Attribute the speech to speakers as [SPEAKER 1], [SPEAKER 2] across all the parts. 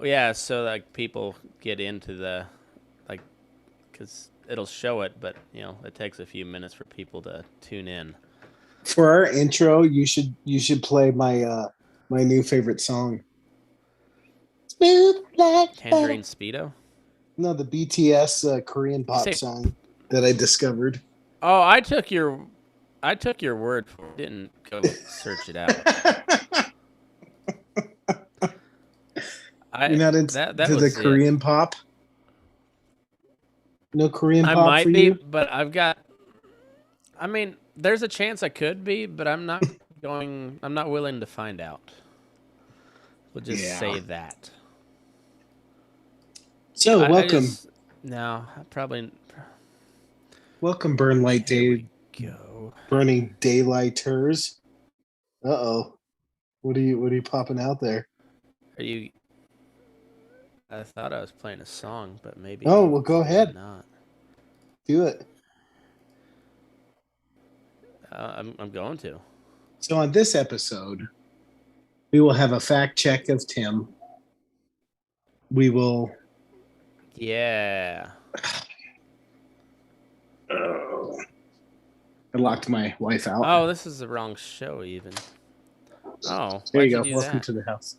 [SPEAKER 1] Yeah, so like people get into the like because it'll show it, but it takes a few minutes for people to tune in.
[SPEAKER 2] For our intro, you should play my new favorite song. Smooth like butter.
[SPEAKER 1] Tangerine Speedo.
[SPEAKER 2] No, the BTS Korean
[SPEAKER 1] You
[SPEAKER 2] pop
[SPEAKER 1] say,
[SPEAKER 2] song that I discovered.
[SPEAKER 1] "Oh, I took your word for it. Didn't go search it out.
[SPEAKER 2] You're
[SPEAKER 1] I
[SPEAKER 2] not
[SPEAKER 1] that
[SPEAKER 2] into the
[SPEAKER 1] was it.
[SPEAKER 2] Korean pop? No Korean
[SPEAKER 1] I
[SPEAKER 2] pop for
[SPEAKER 1] might be,
[SPEAKER 2] you?
[SPEAKER 1] but I've got. I mean, there's a chance I could be, but I'm not going. I'm not willing to find out. We'll just
[SPEAKER 2] Yeah.
[SPEAKER 1] say that.
[SPEAKER 2] So
[SPEAKER 1] I
[SPEAKER 2] welcome,
[SPEAKER 1] just no. I probably.
[SPEAKER 2] welcome, Burn Light
[SPEAKER 1] Here
[SPEAKER 2] Day,
[SPEAKER 1] we go.
[SPEAKER 2] Burning Daylighters. Uh-oh. What are you popping out there?
[SPEAKER 1] Are you? I thought I was playing a song, but
[SPEAKER 2] Oh,
[SPEAKER 1] maybe
[SPEAKER 2] well, go
[SPEAKER 1] I'm
[SPEAKER 2] ahead.
[SPEAKER 1] not.
[SPEAKER 2] Do it.
[SPEAKER 1] I'm going to.
[SPEAKER 2] So on this episode, we will have a fact check of Tim. We will.
[SPEAKER 1] Yeah.
[SPEAKER 2] Oh, I locked my wife out.
[SPEAKER 1] Oh, this is the wrong show. Even. Oh,
[SPEAKER 2] There you
[SPEAKER 1] why'd you
[SPEAKER 2] go.
[SPEAKER 1] do
[SPEAKER 2] Welcome
[SPEAKER 1] that?
[SPEAKER 2] to the house.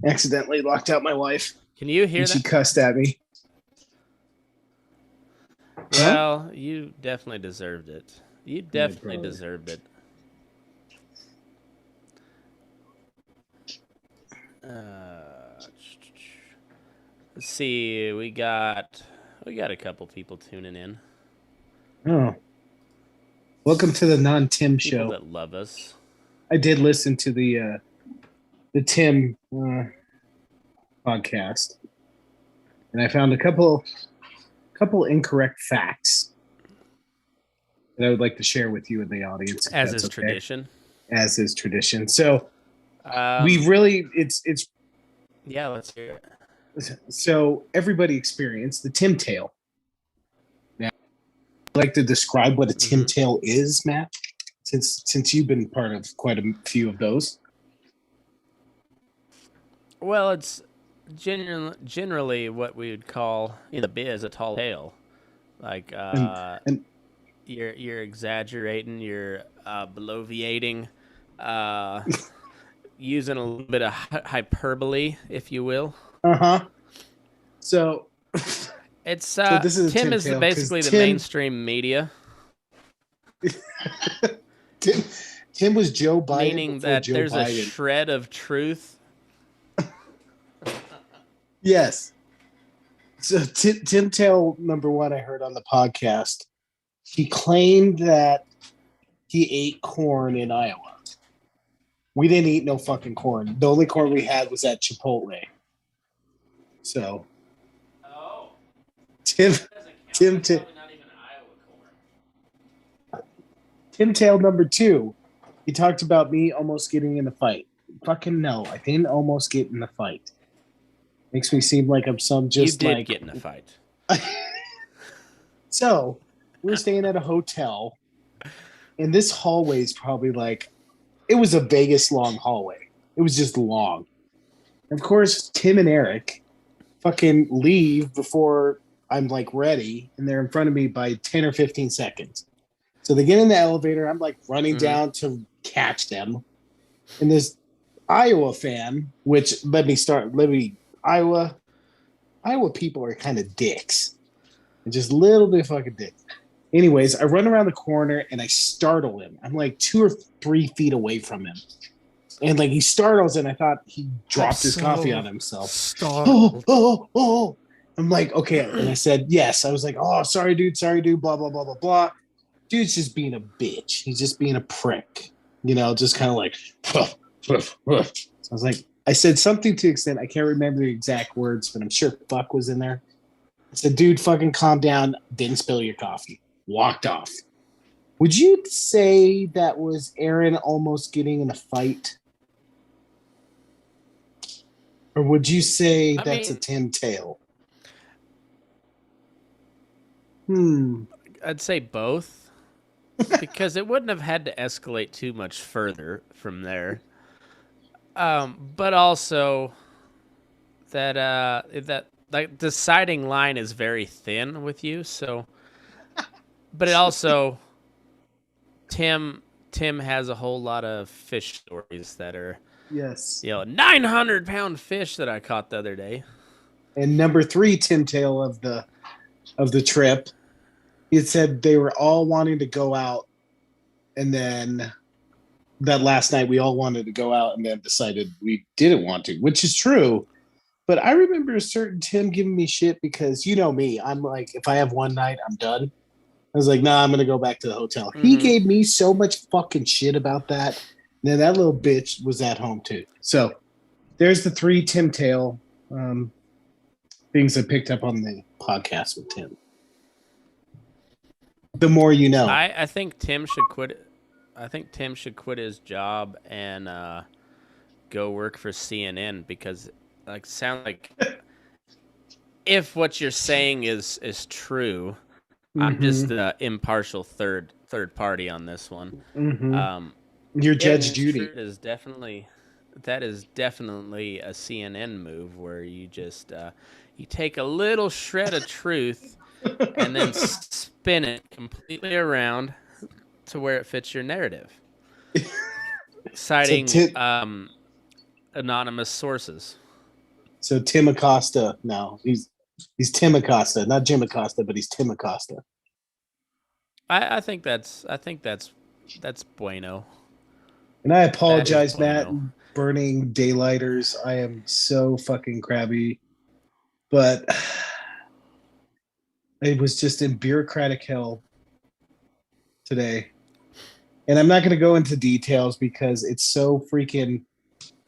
[SPEAKER 2] Accidentally locked out my wife,
[SPEAKER 1] Can you
[SPEAKER 2] and
[SPEAKER 1] hear
[SPEAKER 2] she
[SPEAKER 1] that?
[SPEAKER 2] cussed at me. Huh?
[SPEAKER 1] Well, you definitely deserved it. You
[SPEAKER 2] My
[SPEAKER 1] definitely
[SPEAKER 2] brother.
[SPEAKER 1] deserved it. Let's see. We got a couple people tuning in.
[SPEAKER 2] Oh, welcome to the non-Tim
[SPEAKER 1] People
[SPEAKER 2] show.
[SPEAKER 1] that love us.
[SPEAKER 2] I did listen to the Tim podcast, and I found a couple incorrect facts that I would like to share with you in the audience, if
[SPEAKER 1] As
[SPEAKER 2] that's
[SPEAKER 1] is
[SPEAKER 2] okay.
[SPEAKER 1] tradition.
[SPEAKER 2] As is tradition. So we
[SPEAKER 1] Um,
[SPEAKER 2] really it's
[SPEAKER 1] yeah, let's hear it.
[SPEAKER 2] so everybody experienced the Tim tail. Now, I'd like to describe what a Tim
[SPEAKER 1] Mm-hmm.
[SPEAKER 2] tail is, Matt, since you've been part of quite a few of those.
[SPEAKER 1] Well, it's generally what we would call in the biz a tall tale. Like
[SPEAKER 2] And and
[SPEAKER 1] you're exaggerating, you're bloviating, uh, using a little bit of hyperbole, if you will.
[SPEAKER 2] uh-huh. So
[SPEAKER 1] It's
[SPEAKER 2] so this is a
[SPEAKER 1] Tim
[SPEAKER 2] Tim
[SPEAKER 1] is
[SPEAKER 2] tail because
[SPEAKER 1] basically the mainstream media,
[SPEAKER 2] Tim Tim was Joe Biden
[SPEAKER 1] meaning
[SPEAKER 2] before
[SPEAKER 1] that
[SPEAKER 2] Joe
[SPEAKER 1] there's a
[SPEAKER 2] Biden.
[SPEAKER 1] shred of truth.
[SPEAKER 2] Yes. So Tim Tail number one, I heard on the podcast. He claimed that he ate corn in Iowa. We didn't eat no fucking corn. The only corn we had was at Chipotle. So
[SPEAKER 1] Oh,
[SPEAKER 2] Tim
[SPEAKER 1] that doesn't count.
[SPEAKER 2] Tim
[SPEAKER 1] That's
[SPEAKER 2] Tim
[SPEAKER 1] probably not even Iowa corn.
[SPEAKER 2] Tim Tail number two. He talked about me almost getting in a fight. Fucking no, I didn't almost get in the fight. Makes me seem like I'm some
[SPEAKER 1] You
[SPEAKER 2] just
[SPEAKER 1] did
[SPEAKER 2] like.
[SPEAKER 1] get in a fight.
[SPEAKER 2] So we're staying at a hotel, and this hallway is probably like it was a Vegas long hallway. It was just long. Of course, Tim and Eric fucking leave before I'm like ready, and they're in front of me by 10 or 15 seconds. So they get in the elevator. I'm like running
[SPEAKER 1] Mm-hmm.
[SPEAKER 2] down to catch them. And this Iowa fan, which Iowa people are kind of dicks. And just little bit fucking dicks. Anyways, I run around the corner and I startle him. I'm like 2 or 3 feet away from him. And like he startles and I thought he dropped his coffee on himself. Oh,
[SPEAKER 1] Startled.
[SPEAKER 2] oh, oh. I'm like, okay. And I said, yes. I was like, oh, sorry, dude, blah, blah, blah, blah, blah. Dude's just being a bitch. He's just being a prick. Just kind of like, so I was like, I said something to the extent, I can't remember the exact words, but I'm sure fuck was in there. I said, dude, fucking calm down. Didn't spill your coffee. Walked off. Would you say that was Aaron almost getting in a fight? Or would you say
[SPEAKER 1] I
[SPEAKER 2] that's a
[SPEAKER 1] mean,
[SPEAKER 2] Tim tail?
[SPEAKER 1] I'd say both because it wouldn't have had to escalate too much further from there. But also that like deciding line is very thin with you. So, but it also Tim Tim has a whole lot of fish stories that are
[SPEAKER 2] Yes.
[SPEAKER 1] 900-pound fish that I caught the other day.
[SPEAKER 2] And number three, Tim Tail of the trip, he had said they were all wanting to go out, and then that last night we all wanted to go out, and then decided we didn't want to, which is true. But I remember a certain Tim giving me shit because you know me, I'm like, if I have one night, I'm done. I was like, nah, I'm gonna go back to the hotel. He
[SPEAKER 1] Mm-hmm.
[SPEAKER 2] gave me so much fucking shit about that. And then that little bitch was at home too. So there's the three Tim Tail things I picked up on the podcast with Tim. The more you know.
[SPEAKER 1] I think Tim should quit. I think Tim should quit his job and go work for CNN because like sound like if what you're saying is true, I'm just
[SPEAKER 2] Mm-hmm.
[SPEAKER 1] the impartial third party on this one.
[SPEAKER 2] Mm-hmm.
[SPEAKER 1] Um,
[SPEAKER 2] You're
[SPEAKER 1] if
[SPEAKER 2] Judge
[SPEAKER 1] it's true,
[SPEAKER 2] Judy.
[SPEAKER 1] it is definitely that is definitely a CNN move where you just you take a little shred of truth and then spin it completely around to where it fits your narrative,
[SPEAKER 2] so
[SPEAKER 1] citing
[SPEAKER 2] Tim,
[SPEAKER 1] anonymous sources.
[SPEAKER 2] so Tim Acosta now. He's Tim Acosta, not Jim Acosta, but he's Tim Acosta.
[SPEAKER 1] I think that's bueno.
[SPEAKER 2] And I
[SPEAKER 1] That is
[SPEAKER 2] apologize, Matt,
[SPEAKER 1] bueno.
[SPEAKER 2] burning daylighters. I am so fucking crabby. But it was just in bureaucratic hell today. And I'm not going to go into details because it's so freaking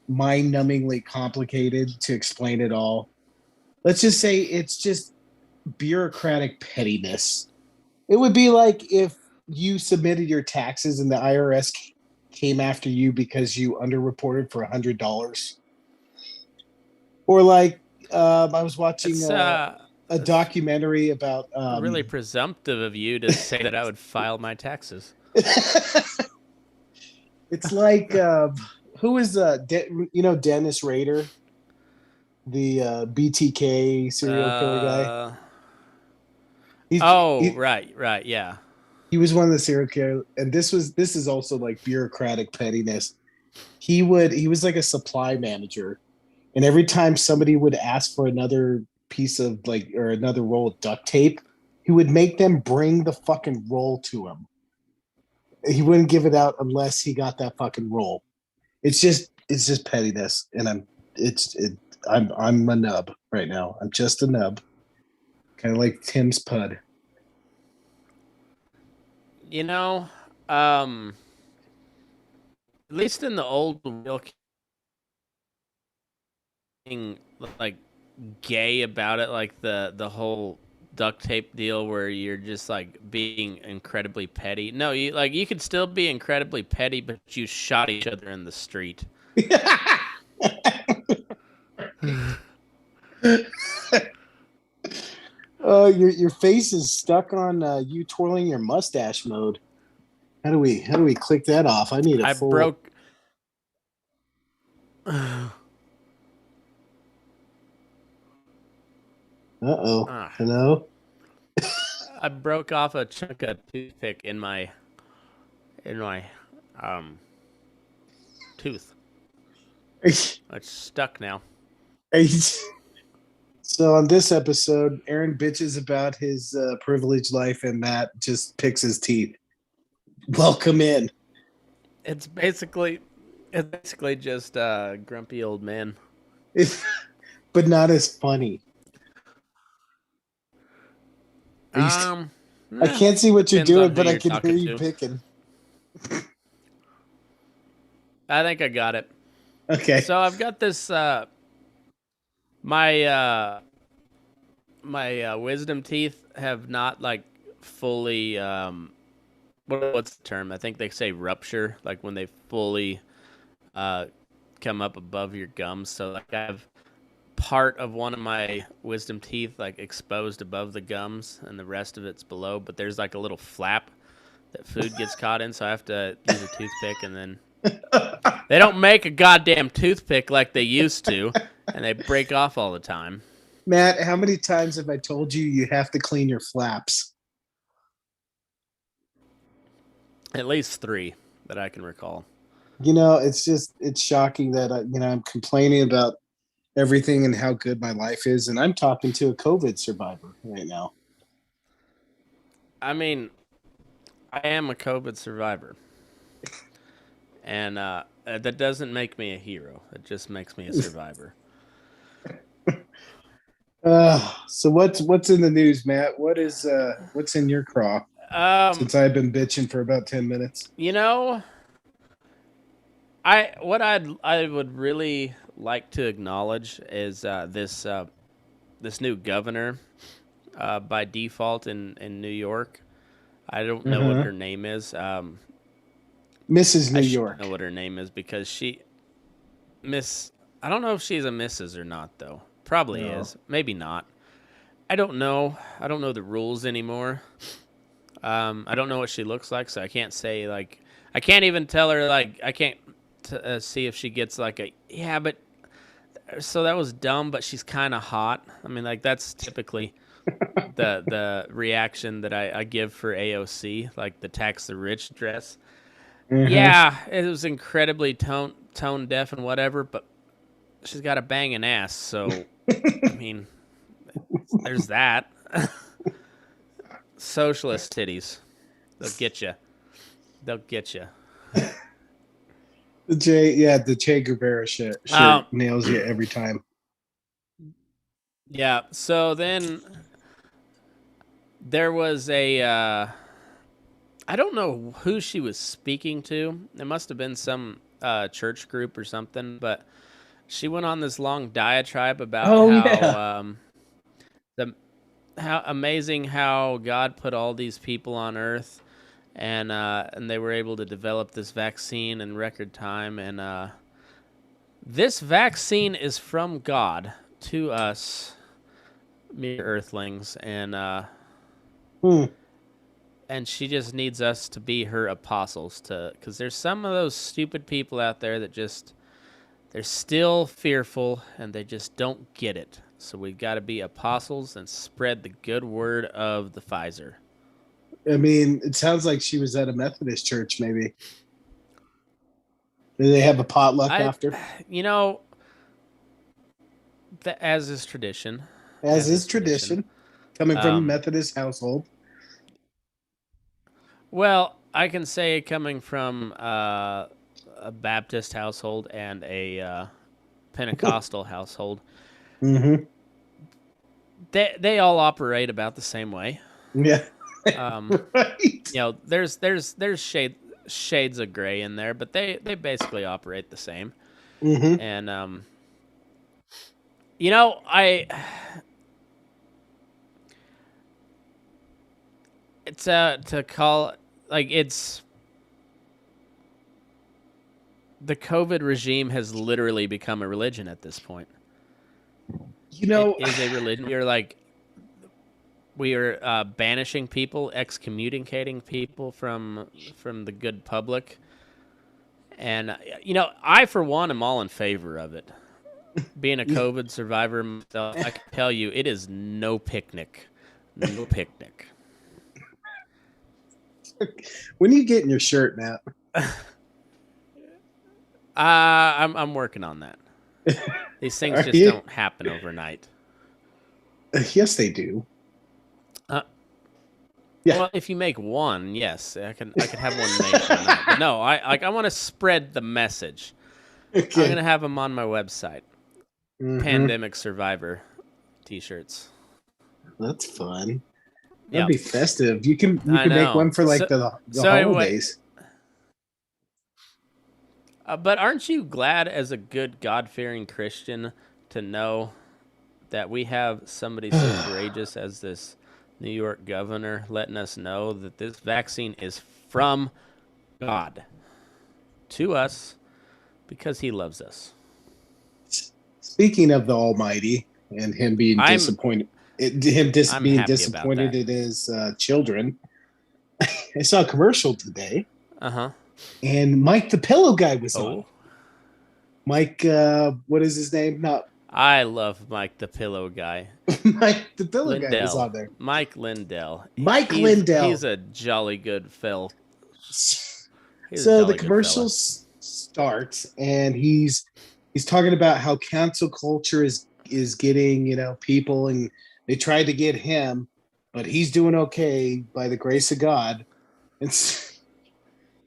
[SPEAKER 2] mind numbingly complicated to explain it all. Let's just say it's just bureaucratic pettiness. It would be like if you submitted your taxes and the IRS came after you because you underreported for $100. Or like I was watching a
[SPEAKER 1] It's
[SPEAKER 2] documentary about
[SPEAKER 1] really presumptive of you to say that I would file my taxes.
[SPEAKER 2] it's like who is you know Dennis Rader, the BTK serial killer guy.
[SPEAKER 1] Uh
[SPEAKER 2] He's
[SPEAKER 1] oh, right, yeah.
[SPEAKER 2] he was one of the serial killer, and this is also like bureaucratic pettiness. He was like a supply manager, and every time somebody would ask for another piece of like or another roll of duct tape, he would make them bring the fucking roll to him. He wouldn't give it out unless he got that fucking roll. It's just pettiness, and I'm a nub right now. I'm just a nub, kind of like Tim's pud.
[SPEAKER 1] You know, um at least in the old real king like gay about it like the whole duct tape deal where you're just like being incredibly petty. No, you could still be incredibly petty but you shot each other in the street.
[SPEAKER 2] Oh, your face is stuck on you twirling your mustache mode. How do we click that off? I need a
[SPEAKER 1] I
[SPEAKER 2] full.
[SPEAKER 1] broke ah,
[SPEAKER 2] Uh-oh. Hello.
[SPEAKER 1] I broke off a chunk of toothpick in my um tooth. It's stuck now.
[SPEAKER 2] So on this episode, Aaron bitches about his privileged life, and Matt just picks his teeth. Welcome in.
[SPEAKER 1] It's basically just a grumpy old man.
[SPEAKER 2] But not as funny.
[SPEAKER 1] Um,
[SPEAKER 2] I
[SPEAKER 1] eh,
[SPEAKER 2] can't see what you're
[SPEAKER 1] depends on
[SPEAKER 2] doing,
[SPEAKER 1] who
[SPEAKER 2] but I
[SPEAKER 1] you're
[SPEAKER 2] can hear
[SPEAKER 1] talking
[SPEAKER 2] you
[SPEAKER 1] to.
[SPEAKER 2] picking.
[SPEAKER 1] I think I got it.
[SPEAKER 2] Okay.
[SPEAKER 1] So I've got this. My wisdom teeth have not like fully. What's the term? I think they say rupture, like when they fully uh come up above your gums. So like I have part of one of my wisdom teeth like exposed above the gums, and the rest of it's below. But there's like a little flap that food gets caught in, so I have to use a toothpick and then They don't make a goddamn toothpick like they used to, and they break off all the time.
[SPEAKER 2] Matt, how many times have I told you you have to clean your flaps?
[SPEAKER 1] At least 3 that I can recall.
[SPEAKER 2] It's shocking that I'm complaining about everything and how good my life is, and I'm talking to a COVID survivor right now.
[SPEAKER 1] I mean, I am a COVID survivor. And that doesn't make me a hero. It just makes me a survivor.
[SPEAKER 2] So what's in the news, Matt? What's in your craw?
[SPEAKER 1] Um,
[SPEAKER 2] Since I've been bitching for about 10 minutes.
[SPEAKER 1] you know, I would really like to acknowledge is this new governor by default in New York. I don't know what
[SPEAKER 2] Uh-huh.
[SPEAKER 1] her name is.
[SPEAKER 2] Mrs.
[SPEAKER 1] I
[SPEAKER 2] New
[SPEAKER 1] should know
[SPEAKER 2] York.
[SPEAKER 1] what her name is because she Miss. I don't know if she's a Mrs. or not though. Probably
[SPEAKER 2] No.
[SPEAKER 1] is. Maybe not. I don't know. I don't know the rules anymore. I don't know what she looks like, so I can't say like. I can't even tell her like. I can't see if she gets like a yeah, but so that was dumb, but she's kind of hot. I mean, like that's typically the reaction that I give for AOC, like the tax the rich dress.
[SPEAKER 2] Uh-huh.
[SPEAKER 1] Yeah, it was incredibly tone deaf and whatever, but she's got a banging ass, so I mean, there's that. Socialist titties, they'll get you. They'll get you.
[SPEAKER 2] The Che Guevara shirt
[SPEAKER 1] Um,
[SPEAKER 2] nails you every time.
[SPEAKER 1] yeah. So then there was a. I don't know who she was speaking to. It must have been some church group or something, but she went on this long diatribe about
[SPEAKER 2] Oh yeah.
[SPEAKER 1] the how amazing how God put all these people on Earth, and they were able to develop this vaccine in record time, and this vaccine is from God to us mere Earthlings,
[SPEAKER 2] Hmm.
[SPEAKER 1] and she just needs us to be her apostles to because there's some of those stupid people out there that just they're still fearful and they just don't get it. So we've got to be apostles and spread the good word of the Pfizer.
[SPEAKER 2] I mean, it sounds like she was at a Methodist church, maybe. Did they have a potluck
[SPEAKER 1] I,
[SPEAKER 2] after?
[SPEAKER 1] you know, as is tradition,
[SPEAKER 2] As
[SPEAKER 1] as
[SPEAKER 2] is
[SPEAKER 1] is tradition.
[SPEAKER 2] tradition, coming from a
[SPEAKER 1] Um,
[SPEAKER 2] Methodist household.
[SPEAKER 1] well, I can say coming from a Baptist household and a Pentecostal household,
[SPEAKER 2] Mm-hmm.
[SPEAKER 1] they all operate about the same way.
[SPEAKER 2] Yeah.
[SPEAKER 1] Um,
[SPEAKER 2] Right.
[SPEAKER 1] there's shades of gray in there, but they basically operate the same.
[SPEAKER 2] Mm-hmm.
[SPEAKER 1] And I it's to call like it's the COVID regime has literally become a religion at this point.
[SPEAKER 2] You
[SPEAKER 1] It
[SPEAKER 2] know,
[SPEAKER 1] is a religion. You're like we are banishing people, excommunicating people from the good public, and I for one am all in favor of it. Being a COVID survivor myself, I can tell you it is no picnic, no picnic.
[SPEAKER 2] when you get in your shirt, Matt?
[SPEAKER 1] I'm working on that. These things
[SPEAKER 2] Are
[SPEAKER 1] just
[SPEAKER 2] you?
[SPEAKER 1] don't happen overnight.
[SPEAKER 2] Yes, they do.
[SPEAKER 1] Uh,
[SPEAKER 2] Yeah.
[SPEAKER 1] well, if you make one, yes, I could have one made overnight. But no, I want to spread the message. I'm
[SPEAKER 2] Okay.
[SPEAKER 1] gonna have them on my website.
[SPEAKER 2] Mm-hmm.
[SPEAKER 1] Pandemic Survivor T-shirts.
[SPEAKER 2] That's fun. That'd
[SPEAKER 1] Yep,
[SPEAKER 2] be festive. You
[SPEAKER 1] I
[SPEAKER 2] can make
[SPEAKER 1] know.
[SPEAKER 2] one for like the
[SPEAKER 1] So anyway,
[SPEAKER 2] holidays.
[SPEAKER 1] but aren't you glad as a good God-fearing Christian to know that we have somebody so courageous as this New York governor letting us know that this vaccine is from God to us because he loves us.
[SPEAKER 2] Speaking of the Almighty and him being
[SPEAKER 1] I'm
[SPEAKER 2] disappointed,
[SPEAKER 1] I'm
[SPEAKER 2] being
[SPEAKER 1] happy about
[SPEAKER 2] disappointed
[SPEAKER 1] that.
[SPEAKER 2] in his children. I saw a commercial today.
[SPEAKER 1] Uh-huh.
[SPEAKER 2] and Mike the Pillow Guy was on
[SPEAKER 1] Oh,
[SPEAKER 2] it. Mike, what is his name? Not
[SPEAKER 1] I love Mike the Pillow Guy.
[SPEAKER 2] Mike the Pillow Guy was
[SPEAKER 1] Lindell.
[SPEAKER 2] on there.
[SPEAKER 1] Mike Lindell.
[SPEAKER 2] Mike
[SPEAKER 1] He's
[SPEAKER 2] Lindell.
[SPEAKER 1] a jolly good fell. He's a
[SPEAKER 2] So the
[SPEAKER 1] jolly good fella.
[SPEAKER 2] commercials starts, and he's talking about how cancel culture is getting people, and they tried to get him, but he's doing okay by the grace of God, and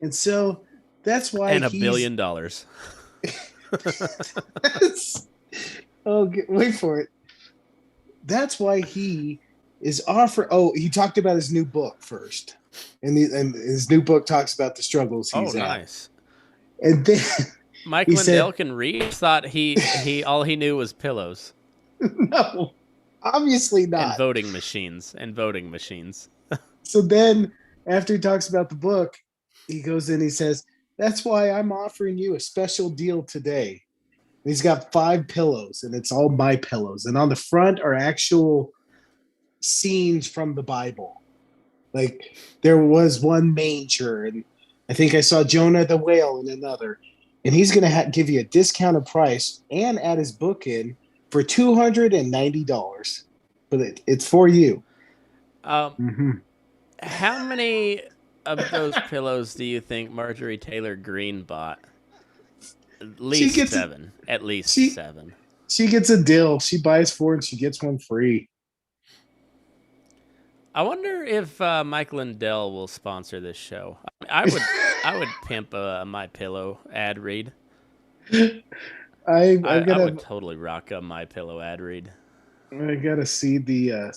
[SPEAKER 2] and so that's why
[SPEAKER 1] And
[SPEAKER 2] he's
[SPEAKER 1] $1 billion.
[SPEAKER 2] oh wait for it. That's why he is offer. Oh, he talked about his new book first, and his new book talks about the struggles
[SPEAKER 1] Oh,
[SPEAKER 2] he's at,
[SPEAKER 1] nice.
[SPEAKER 2] and then
[SPEAKER 1] Mike
[SPEAKER 2] he
[SPEAKER 1] Lindell
[SPEAKER 2] said,
[SPEAKER 1] can read. Thought he all he knew was pillows
[SPEAKER 2] "No, obviously
[SPEAKER 1] and
[SPEAKER 2] not."
[SPEAKER 1] voting machines and voting machines.
[SPEAKER 2] So then, after he talks about the book, he goes in. He says, "That's why I'm offering you a special deal today." And he's got 5 pillows, and it's all my pillows, and on the front are actual scenes from the Bible. Like there was one manger, and I think I saw Jonah the whale in another. And he's going to give you a discounted price and add his book in for $290. But it's for you.
[SPEAKER 1] Um,
[SPEAKER 2] Mm-hmm.
[SPEAKER 1] how many of those pillows do you think Marjorie Taylor Greene bought? At
[SPEAKER 2] She
[SPEAKER 1] least
[SPEAKER 2] gets it.
[SPEAKER 1] 7. At least
[SPEAKER 2] She
[SPEAKER 1] 7.
[SPEAKER 2] she gets a deal. She buys 4 and she gets one free.
[SPEAKER 1] I wonder if Mike Lindell will sponsor this show. I would pimp a My Pillow ad read.
[SPEAKER 2] I'm
[SPEAKER 1] I
[SPEAKER 2] gonna
[SPEAKER 1] would totally rock a My Pillow ad read.
[SPEAKER 2] I gotta see the.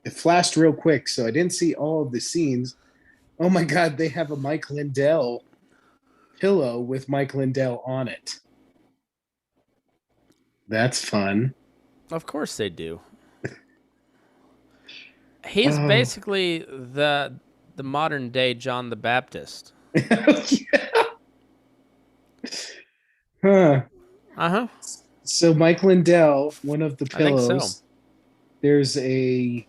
[SPEAKER 2] It flashed real quick, so I didn't see all of the scenes. Oh my God, they have a Mike Lindell pillow with Mike Lindell on it. That's fun.
[SPEAKER 1] Of course they do. He's
[SPEAKER 2] Oh,
[SPEAKER 1] basically the modern day John the Baptist.
[SPEAKER 2] huh.
[SPEAKER 1] Uh huh.
[SPEAKER 2] So Mike Lindell, one of the
[SPEAKER 1] I think so.
[SPEAKER 2] pillows, there's a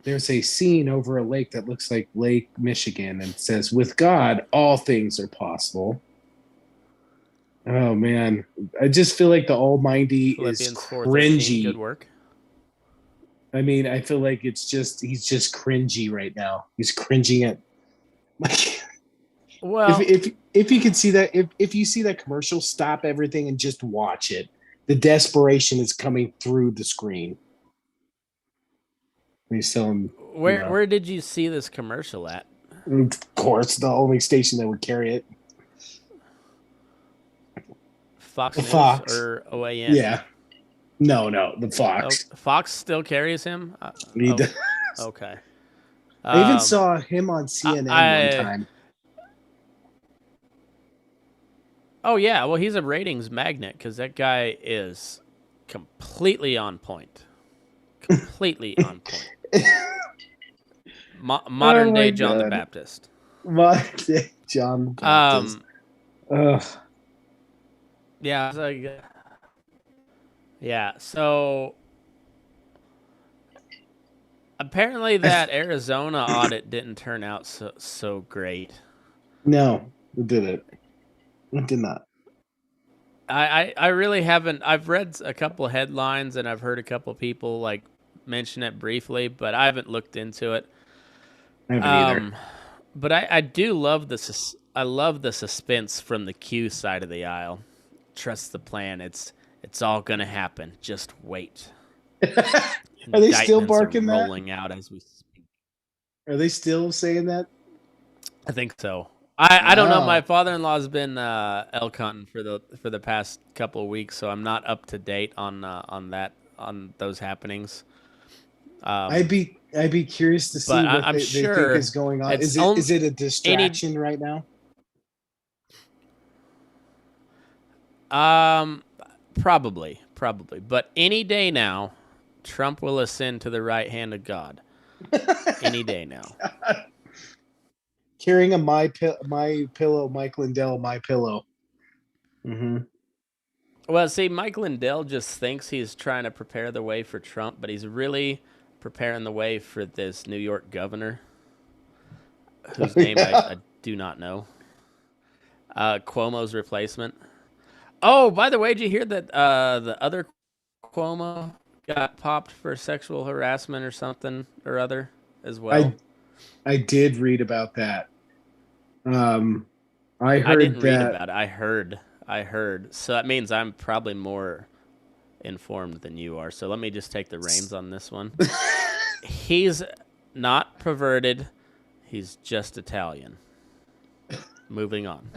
[SPEAKER 2] there's a scene over a lake that looks like Lake Michigan, and it says, "With God, all things are possible." Oh man, I just feel like the Almighty is
[SPEAKER 1] Philippians 4:13. Good
[SPEAKER 2] cringy.
[SPEAKER 1] work.
[SPEAKER 2] I mean, I feel like he's just cringy right now. He's cringing at like if
[SPEAKER 1] Well,
[SPEAKER 2] if if you can see that if you see that commercial, stop everything and just watch it. The desperation is coming through the screen. He's telling,
[SPEAKER 1] where did you see this commercial at?
[SPEAKER 2] of course, the only station that would carry it,
[SPEAKER 1] Fox
[SPEAKER 2] the
[SPEAKER 1] News
[SPEAKER 2] Fox.
[SPEAKER 1] or OAN?
[SPEAKER 2] Yeah, no, the
[SPEAKER 1] Oh,
[SPEAKER 2] Fox.
[SPEAKER 1] Fox still carries him.
[SPEAKER 2] He
[SPEAKER 1] Oh,
[SPEAKER 2] does.
[SPEAKER 1] okay.
[SPEAKER 2] I even
[SPEAKER 1] Um,
[SPEAKER 2] saw him on
[SPEAKER 1] I,
[SPEAKER 2] CNN one
[SPEAKER 1] I
[SPEAKER 2] time.
[SPEAKER 1] oh yeah. Well, he's a ratings magnet because that guy is completely on point. Completely on point.
[SPEAKER 2] Oh
[SPEAKER 1] Modern
[SPEAKER 2] my
[SPEAKER 1] day John the
[SPEAKER 2] God,
[SPEAKER 1] Baptist.
[SPEAKER 2] my John Baptist.
[SPEAKER 1] Um,
[SPEAKER 2] Ugh.
[SPEAKER 1] yeah, yeah. So apparently that Arizona audit didn't turn out so great.
[SPEAKER 2] No, it didn't. It did not.
[SPEAKER 1] I really haven't. I've read a couple of headlines and I've heard a couple of people like mention it briefly, but I haven't looked into it.
[SPEAKER 2] I haven't either.
[SPEAKER 1] Um, but I do love I love the suspense from the Q side of the aisle. Trust the plan. It's all gonna happen. Just wait.
[SPEAKER 2] Are they still
[SPEAKER 1] Indictments are
[SPEAKER 2] barking that?
[SPEAKER 1] rolling out as we speak.
[SPEAKER 2] Are they still saying that?
[SPEAKER 1] I think so. I don't know. My
[SPEAKER 2] Wow.
[SPEAKER 1] father-in-law's been elk hunting for the past couple of weeks, so I'm not up to date on those happenings. Um,
[SPEAKER 2] I'd be curious to see
[SPEAKER 1] but
[SPEAKER 2] what
[SPEAKER 1] I'm
[SPEAKER 2] they think
[SPEAKER 1] sure
[SPEAKER 2] is going on.
[SPEAKER 1] it's
[SPEAKER 2] Is it a
[SPEAKER 1] any
[SPEAKER 2] distraction right now?
[SPEAKER 1] um probably, but any day now, Trump will ascend to the right hand of God. Any day now.
[SPEAKER 2] Carrying a my pillow, Mike Lindell, my pillow. Mm-hmm.
[SPEAKER 1] Well, see, Mike Lindell just thinks he's trying to prepare the way for Trump, but he's really preparing the way for this New York governor, whose name
[SPEAKER 2] Yeah.
[SPEAKER 1] I do not know. Cuomo's replacement. Oh, by the way, did you hear that the other Cuomo got popped for sexual harassment or something or other as well?
[SPEAKER 2] I I did read about that. Um, I
[SPEAKER 1] I
[SPEAKER 2] heard
[SPEAKER 1] didn't read
[SPEAKER 2] that.
[SPEAKER 1] about it. I heard. I heard. So that means I'm probably more informed than you are. So let me just take the reins on this one. He's not perverted. He's just Italian. Moving on.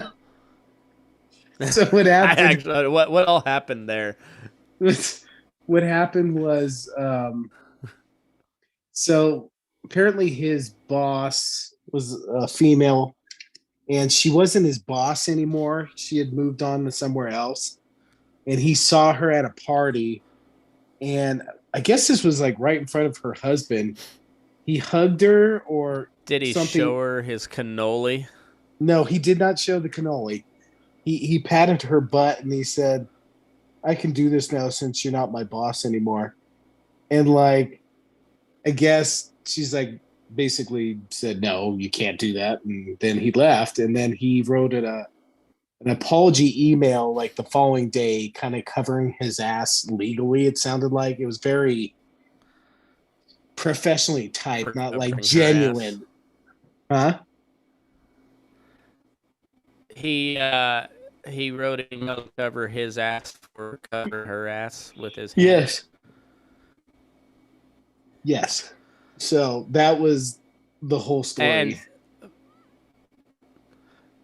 [SPEAKER 2] So what
[SPEAKER 1] I
[SPEAKER 2] happened?
[SPEAKER 1] actually, what all happened there?
[SPEAKER 2] What happened was, so apparently his boss was a female, and she wasn't his boss anymore. She had moved on to somewhere else, and he saw her at a party, and I guess this was like right in front of her husband. He hugged her or
[SPEAKER 1] Did he
[SPEAKER 2] something.
[SPEAKER 1] show her his cannoli?
[SPEAKER 2] No, he did not show the cannoli. He patted her butt and he said, "I can do this now since you're not my boss anymore." And like, I guess she's like basically said, "No, you can't do that." And then he left, and then he wrote an apology email like the following day, kind of covering his ass legally. It sounded like it was very professionally typed, not like
[SPEAKER 1] Covering her ass.
[SPEAKER 2] genuine. Huh?
[SPEAKER 1] He uh he wrote an email to cover his ass for cover her ass with his hands.
[SPEAKER 2] Yes. Yes. So that was the whole
[SPEAKER 1] And
[SPEAKER 2] story.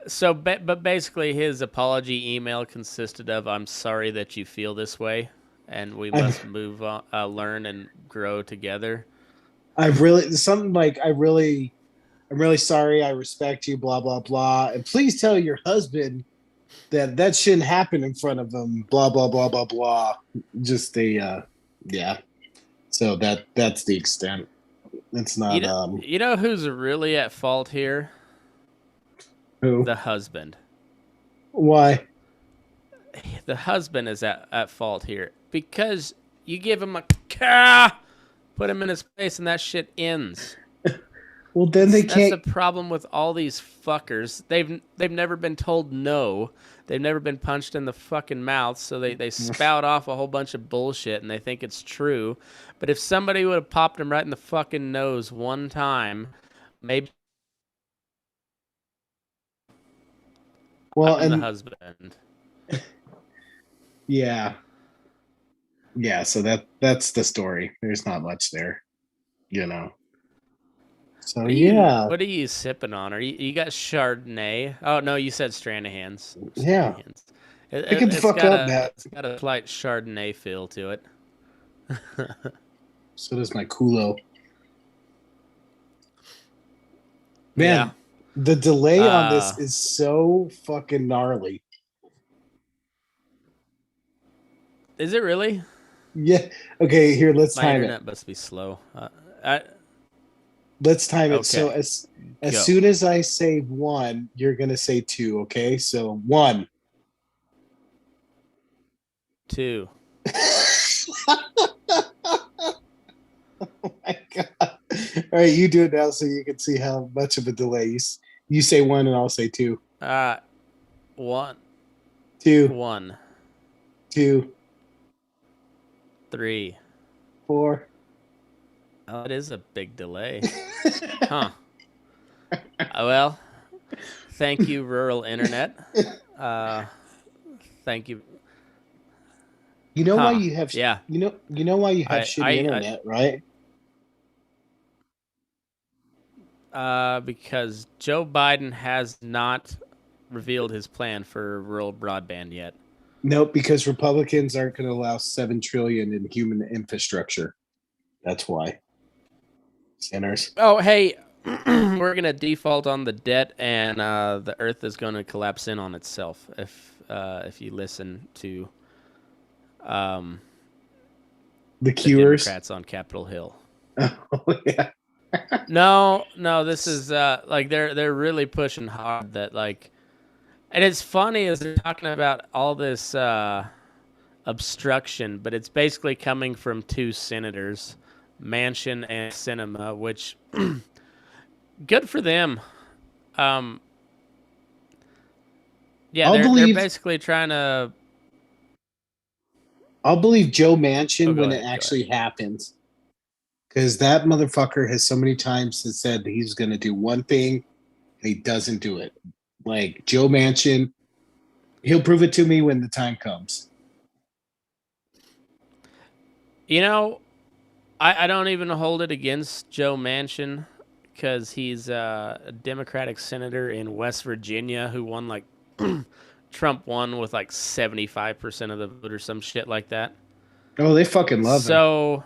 [SPEAKER 1] so, but basically, his apology email consisted of, "I'm sorry that you feel this way, and we
[SPEAKER 2] I've
[SPEAKER 1] must move on, learn and grow together."
[SPEAKER 2] I've really something like I'm really sorry. I respect you. Blah blah blah. And please tell your husband that that shouldn't happen in front of him. Blah blah blah blah blah. Just the yeah. So that's the extent. It's
[SPEAKER 1] You
[SPEAKER 2] not
[SPEAKER 1] know, you know who's really at fault here?
[SPEAKER 2] who
[SPEAKER 1] The husband.
[SPEAKER 2] why.
[SPEAKER 1] The husband is at fault here because you give him a car, put him in his place, and that shit ends.
[SPEAKER 2] Well, then they
[SPEAKER 1] That's
[SPEAKER 2] can't.
[SPEAKER 1] the problem with all these fuckers. They've never been told no. They've never been punched in the fucking mouth, so they spout off a whole bunch of bullshit and they think it's true. But if somebody would have popped him right in the fucking nose one time, maybe
[SPEAKER 2] Well,
[SPEAKER 1] I'm the
[SPEAKER 2] and
[SPEAKER 1] husband.
[SPEAKER 2] yeah, yeah. So that's the story. There's not much there, you know. So yeah,
[SPEAKER 1] What are you sipping on? You got Chardonnay? Oh no, you said Stranahan's.
[SPEAKER 2] yeah.
[SPEAKER 1] Stranahan's.
[SPEAKER 2] Pick it the fuck up, Matt.
[SPEAKER 1] It's got a slight Chardonnay feel to it.
[SPEAKER 2] So does my culo.
[SPEAKER 1] Yeah.
[SPEAKER 2] Man, the delay on
[SPEAKER 1] Uh,
[SPEAKER 2] this is so fucking gnarly.
[SPEAKER 1] is it really?
[SPEAKER 2] Yeah. Okay, here, let's
[SPEAKER 1] My
[SPEAKER 2] time it.
[SPEAKER 1] internet must be slow.
[SPEAKER 2] Let's time it. So
[SPEAKER 1] Okay,
[SPEAKER 2] as
[SPEAKER 1] go.
[SPEAKER 2] soon as I say one, you're gonna say two, okay? So one.
[SPEAKER 1] Two.
[SPEAKER 2] Oh my god. All right, you do it now so you can see how much of a delay. You say one and I'll say two.
[SPEAKER 1] Uh, one,
[SPEAKER 2] Two,
[SPEAKER 1] one,
[SPEAKER 2] two,
[SPEAKER 1] three.
[SPEAKER 2] 4.
[SPEAKER 1] Oh, it is a big delay. Huh. Well, thank you, rural internet. Uh, thank you.
[SPEAKER 2] You know why
[SPEAKER 1] Huh.
[SPEAKER 2] you have
[SPEAKER 1] Yeah.
[SPEAKER 2] you know why you have shitty
[SPEAKER 1] I
[SPEAKER 2] internet, right?
[SPEAKER 1] because Joe Biden has not revealed his plan for rural broadband yet.
[SPEAKER 2] Nope, because Republicans aren't going to allow 7 trillion in human infrastructure. That's why. Sinners.
[SPEAKER 1] Oh, hey, we're gonna default on the debt, and the Earth is gonna collapse in on itself if you listen to um,
[SPEAKER 2] The
[SPEAKER 1] the
[SPEAKER 2] cures.
[SPEAKER 1] Democrats on Capitol Hill.
[SPEAKER 2] Oh yeah.
[SPEAKER 1] No, no, this is like they're really pushing hard that like, and it's funny as they're talking about all this obstruction, but it's basically coming from two senators, Manchin and Sinema, which good for them. Um, Yeah,
[SPEAKER 2] I'll
[SPEAKER 1] they're
[SPEAKER 2] believe
[SPEAKER 1] basically trying to.
[SPEAKER 2] I'll believe Joe
[SPEAKER 1] Oh,
[SPEAKER 2] Manchin
[SPEAKER 1] go
[SPEAKER 2] when it
[SPEAKER 1] ahead. Go ahead.
[SPEAKER 2] actually happens. Because that motherfucker has so many times said that he's going to do one thing and he doesn't do it. Like Joe Manchin, he'll prove it to me when the time comes.
[SPEAKER 1] You know, I don't even hold it against Joe Manchin because he's a Democratic senator in West Virginia who won like Trump won with like 75% of the vote or some shit like that.
[SPEAKER 2] Oh, they fucking love him.
[SPEAKER 1] So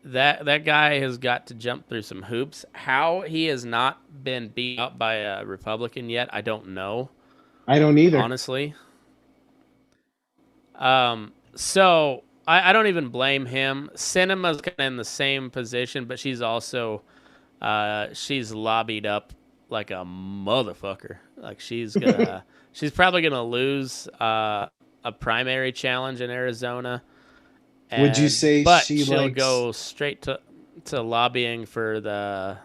[SPEAKER 1] that guy has got to jump through some hoops. How he has not been beat up by a Republican yet, I don't know,
[SPEAKER 2] I don't either.
[SPEAKER 1] honestly. So I don't even blame him. Cinema's kind of in the same position, but she's also she's lobbied up like a motherfucker. Like she's probably gonna lose a primary challenge in Arizona,
[SPEAKER 2] Would you
[SPEAKER 1] and
[SPEAKER 2] say
[SPEAKER 1] but
[SPEAKER 2] she
[SPEAKER 1] she'll
[SPEAKER 2] likes
[SPEAKER 1] go straight to lobbying for the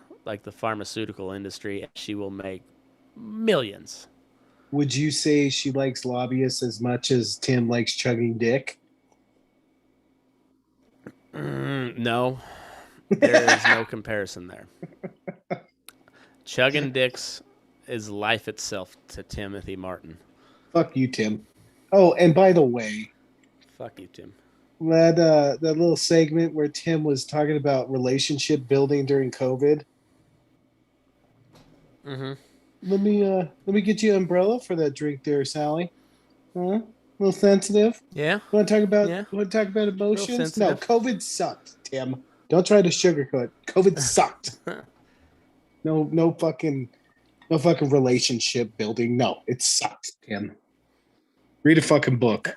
[SPEAKER 1] pharmaceutical industry. She will make millions.
[SPEAKER 2] would you say she likes lobbyists as much as Tim likes chugging dick?
[SPEAKER 1] No, there is no comparison there. Chugging dicks is life itself to Timothy Martin.
[SPEAKER 2] Fuck you, Tim. Oh, and by the way,
[SPEAKER 1] Fuck you, Tim.
[SPEAKER 2] that little segment where Tim was talking about relationship building during COVID.
[SPEAKER 1] Mm-hmm.
[SPEAKER 2] Let me get you an umbrella for that drink there, Sally. Huh? A little sensitive.
[SPEAKER 1] Yeah, yeah.
[SPEAKER 2] Want to talk about
[SPEAKER 1] Real
[SPEAKER 2] emotions? No,
[SPEAKER 1] sensitive.
[SPEAKER 2] COVID sucked, Tim. Don't try to sugarcoat. COVID sucked. No fucking relationship building. No, it sucked, Tim. Read a fucking book.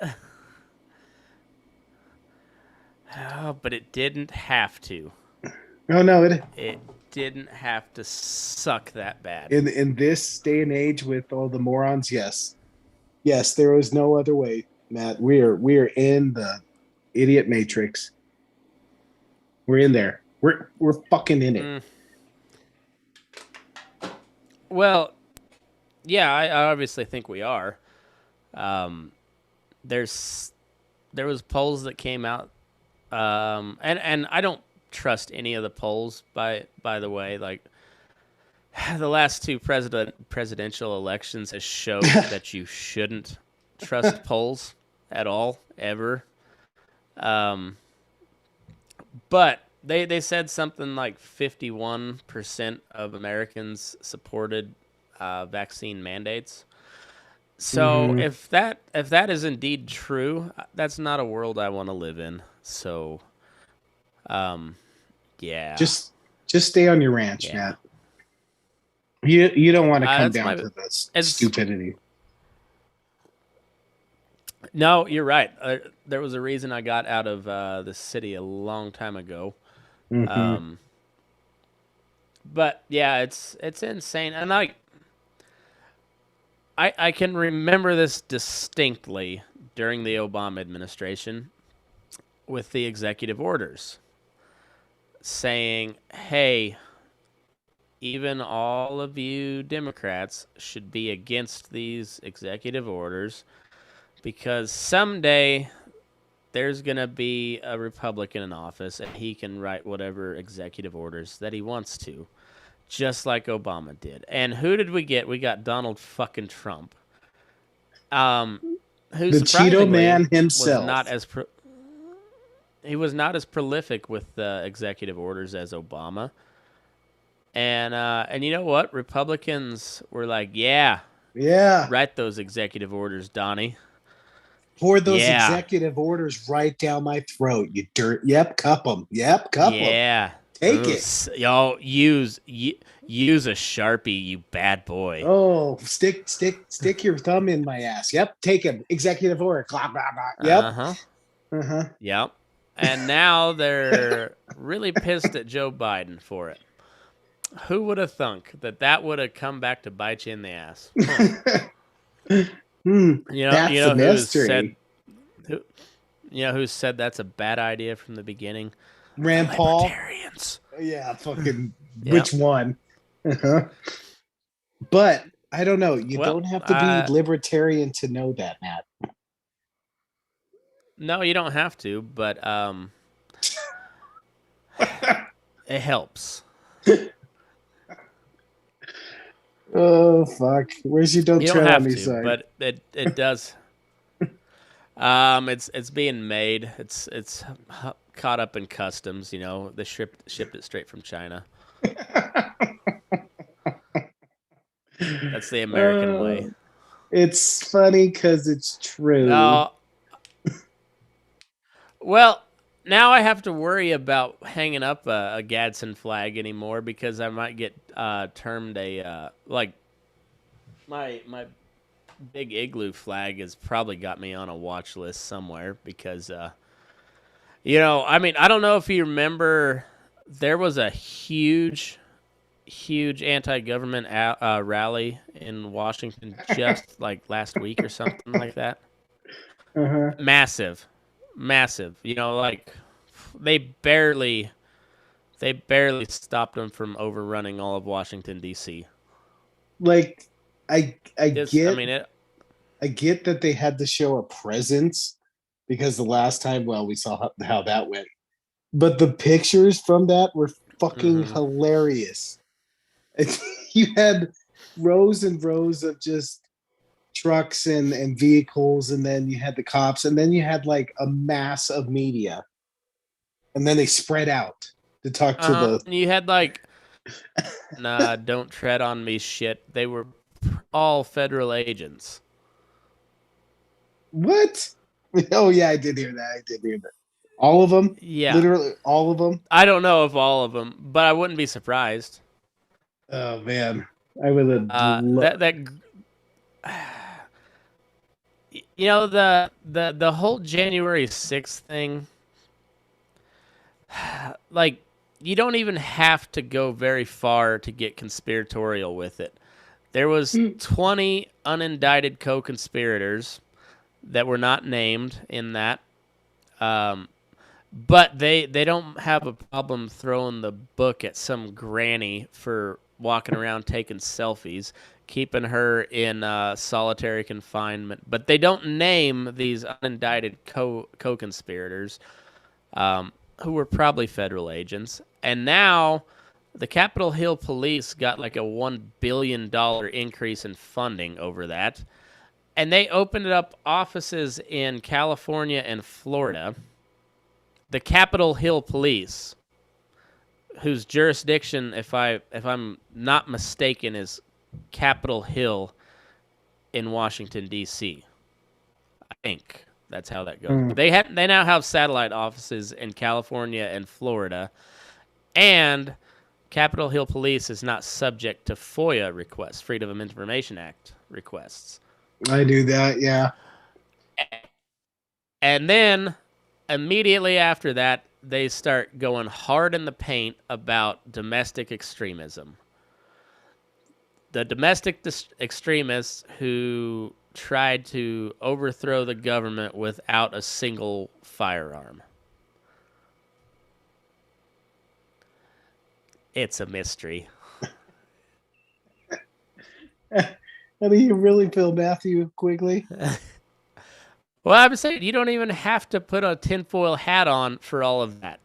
[SPEAKER 1] Oh, but it didn't have to.
[SPEAKER 2] Oh no, it
[SPEAKER 1] It didn't have to suck that bad.
[SPEAKER 2] in this day and age with all the morons, yes. Yes, there was no other way, Matt. We are in the idiot matrix. We're in there. We're fucking in it.
[SPEAKER 1] Mm. Well, yeah, I obviously think we are. Um, there's there was polls that came out, and I don't trust any of the polls. By the way, like the last two presidential elections has showed that you shouldn't trust polls at all ever. Um, but they said something like 51% of Americans supported vaccine mandates. So
[SPEAKER 2] Mm-hmm.
[SPEAKER 1] if that is indeed true, that's not a world I want to live in. So, um, yeah,
[SPEAKER 2] Just stay on your ranch,
[SPEAKER 1] yeah.
[SPEAKER 2] Matt. You don't want to come
[SPEAKER 1] That's
[SPEAKER 2] down
[SPEAKER 1] my.
[SPEAKER 2] to this
[SPEAKER 1] It's
[SPEAKER 2] stupidity.
[SPEAKER 1] no, you're right. There was a reason I got out of the city a long time ago.
[SPEAKER 2] Mm-hmm.
[SPEAKER 1] Um, but yeah, it's insane, and I can remember this distinctly during the Obama administration with the executive orders saying, "Hey, even all of you Democrats should be against these executive orders because someday there's going to be a Republican in office and he can write whatever executive orders that he wants to, just like Obama did." And who did we get? We got Donald fucking Trump, um, who
[SPEAKER 2] The Cheeto
[SPEAKER 1] surprisingly
[SPEAKER 2] Man
[SPEAKER 1] was
[SPEAKER 2] himself.
[SPEAKER 1] not as he was not as prolific with executive orders as Obama. And you know what? Republicans were like, "Yeah,
[SPEAKER 2] Yeah.
[SPEAKER 1] write those executive orders, Donnie.
[SPEAKER 2] Pour those
[SPEAKER 1] Yeah,
[SPEAKER 2] executive orders right down my throat, you dirt. Yep, cup them. Yep, cup them.
[SPEAKER 1] yeah.
[SPEAKER 2] Take it.
[SPEAKER 1] Y'all use a Sharpie, you bad boy."
[SPEAKER 2] Oh, stick your thumb in my ass. Yep, take him. Executive order. Blah, blah, blah.
[SPEAKER 1] Uh
[SPEAKER 2] Yep.
[SPEAKER 1] huh.
[SPEAKER 2] Uh-huh.
[SPEAKER 1] Yep. And now they're really pissed at Joe Biden for it. Who would have thunk that would have come back to bite you in the ass? Huh. You
[SPEAKER 2] That's a
[SPEAKER 1] know who's said
[SPEAKER 2] mystery.
[SPEAKER 1] who who said that's a bad idea from the beginning? The
[SPEAKER 2] Rand Paul.
[SPEAKER 1] libertarians.
[SPEAKER 2] Yeah, fucking
[SPEAKER 1] Yep.
[SPEAKER 2] which one? Uh-huh. But I don't know. You
[SPEAKER 1] Well,
[SPEAKER 2] don't have to be libertarian to know that, Matt.
[SPEAKER 1] no, you don't have to, but it helps.
[SPEAKER 2] Oh fuck! Where's your "don't
[SPEAKER 1] You don't
[SPEAKER 2] tread on
[SPEAKER 1] have
[SPEAKER 2] me"
[SPEAKER 1] to,
[SPEAKER 2] sign?
[SPEAKER 1] but it does. It's being made. It's caught up in customs. You know, they shipped it straight from China. That's the American
[SPEAKER 2] uh,
[SPEAKER 1] way.
[SPEAKER 2] it's funny because it's true.
[SPEAKER 1] No, well, now I have to worry about hanging up a Gadsden flag anymore because I might get termed a like my big igloo flag has probably got me on a watch list somewhere because I mean, I don't know if you remember, there was a huge anti-government rally in Washington just like last week or something like that.
[SPEAKER 2] Uh-huh.
[SPEAKER 1] Massive, massive. Like they barely they barely stopped them from overrunning all of Washington D.C.
[SPEAKER 2] Like, I
[SPEAKER 1] Just, I
[SPEAKER 2] get
[SPEAKER 1] mean, it.
[SPEAKER 2] I get that they had to show a presence because the last time, well, we saw how that went. But the pictures from that were fucking
[SPEAKER 1] Mhm.
[SPEAKER 2] hilarious. You had rows and rows of just trucks and vehicles, and then you had the cops, and then you had like a mass of media, and then they spread out to talk to the
[SPEAKER 1] And you had like, nah, don't tread on me shit. They were all federal agents.
[SPEAKER 2] what? Oh yeah, I did hear that. I did hear that. All of them,
[SPEAKER 1] Yeah.
[SPEAKER 2] literally all of them.
[SPEAKER 1] I don't know if all of them, but I wouldn't be surprised.
[SPEAKER 2] Oh man, I would have.
[SPEAKER 1] That the whole January 6th thing, like, you don't even have to go very far to get conspiratorial with it. There was 20 unindicted co-conspirators that were not named in that. Um, but they don't have a problem throwing the book at some granny for walking around taking selfies, keeping her in solitary confinement. But they don't name these unindicted co-conspirators, who were probably federal agents. And now the Capitol Hill Police got like a $1 billion increase in funding over that. And they opened up offices in California and Florida. The Capitol Hill Police, whose jurisdiction, if I'm not mistaken, is Capitol Hill in Washington D.C. I think that's how that goes. But they now have satellite offices in California and Florida, and Capitol Hill Police is not subject to FOIA requests, Freedom of Information Act requests.
[SPEAKER 2] I knew that. Yeah.
[SPEAKER 1] And then immediately after that, they start going hard in the paint about domestic extremism. The domestic extremists who tried to overthrow the government without a single firearm. It's a mystery.
[SPEAKER 2] How do you really feel, Matthew Quigley?
[SPEAKER 1] Well, I'm saying you don't even have to put a tinfoil hat on for all of that.